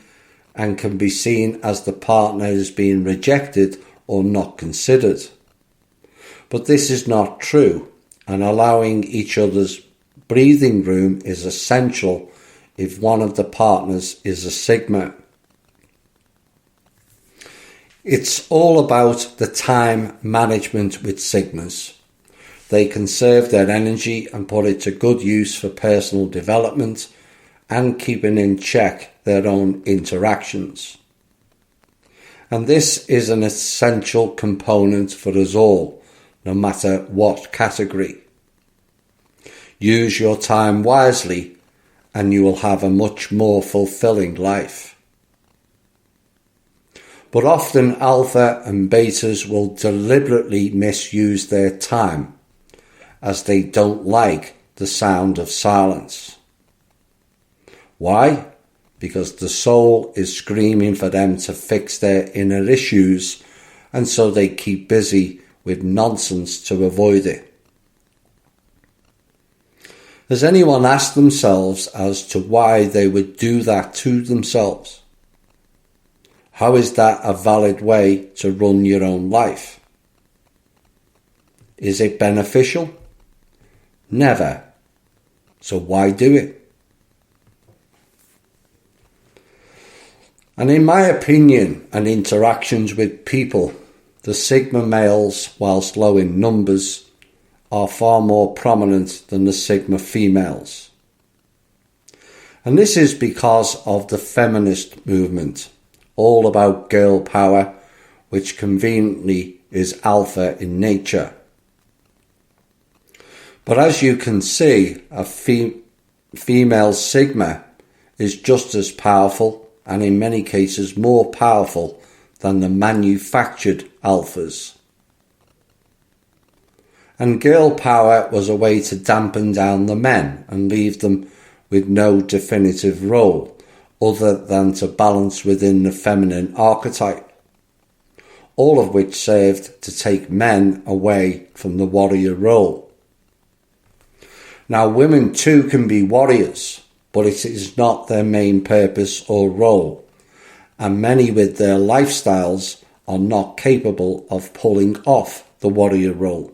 and can be seen as the partner is being rejected or not considered. But this is not true, and allowing each other's breathing room is essential if one of the partners is a Sigma. It's all about the time management with Sigmas. They conserve their energy and put it to good use for personal development and keeping in check their own interactions. And this is an essential component for us all, no matter what category. Use your time wisely and you will have a much more fulfilling life. But often alpha and betas will deliberately misuse their time as they don't like the sound of silence. Why? Because the soul is screaming for them to fix their inner issues, and so they keep busy with nonsense to avoid it. Has anyone asked themselves as to why they would do that to themselves? How is that a valid way to run your own life? Is it beneficial? Never. So why do it? And in my opinion and interactions with people, the Sigma males, whilst low in numbers, are far more prominent than the Sigma females. And this is because of the feminist movement, all about girl power, which conveniently is alpha in nature. But as you can see, a female Sigma is just as powerful and in many cases more powerful than the manufactured alphas. And girl power was a way to dampen down the men and leave them with no definitive role other than to balance within the feminine archetype, all of which served to take men away from the warrior role. Now, women too can be warriors, but it is not their main purpose or role, and many with their lifestyles are not capable of pulling off the warrior role.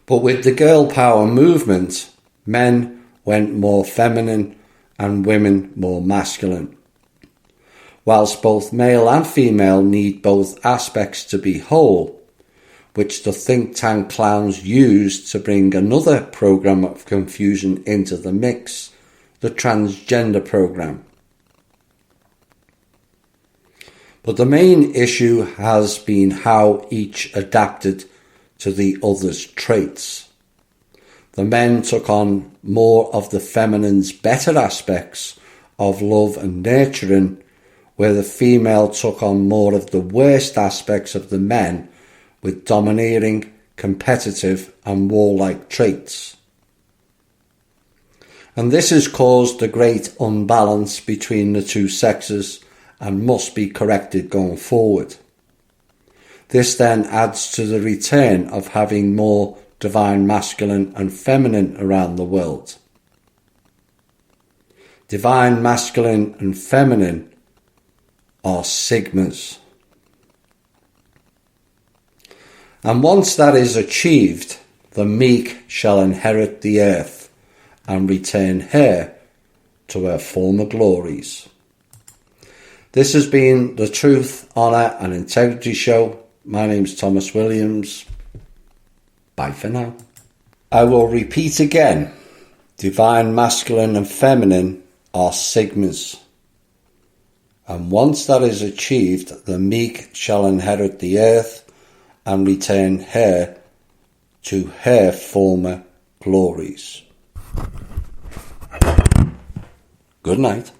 But with the girl power movement, men went more feminine and women more masculine. Whilst both male and female need both aspects to be whole, which the think tank clowns used to bring another program of confusion into the mix, the transgender program. But the main issue has been how each adapted to the other's traits. The men took on more of the feminine's better aspects of love and nurturing, where the female took on more of the worst aspects of the men with domineering, competitive and warlike traits. And this has caused a great unbalance between the two sexes and must be corrected going forward. This then adds to the return of having more divine masculine and feminine around the world. Divine masculine and feminine are Sigmas. And once that is achieved, the meek shall inherit the earth and return her to her former glories. This has been the Truth, Honour and Integrity Show. My name's Thomas Williams. Bye for now. I will repeat again. Divine masculine and feminine are Sigmas. And once that is achieved, the meek shall inherit the earth and return her to her former glories. Good night.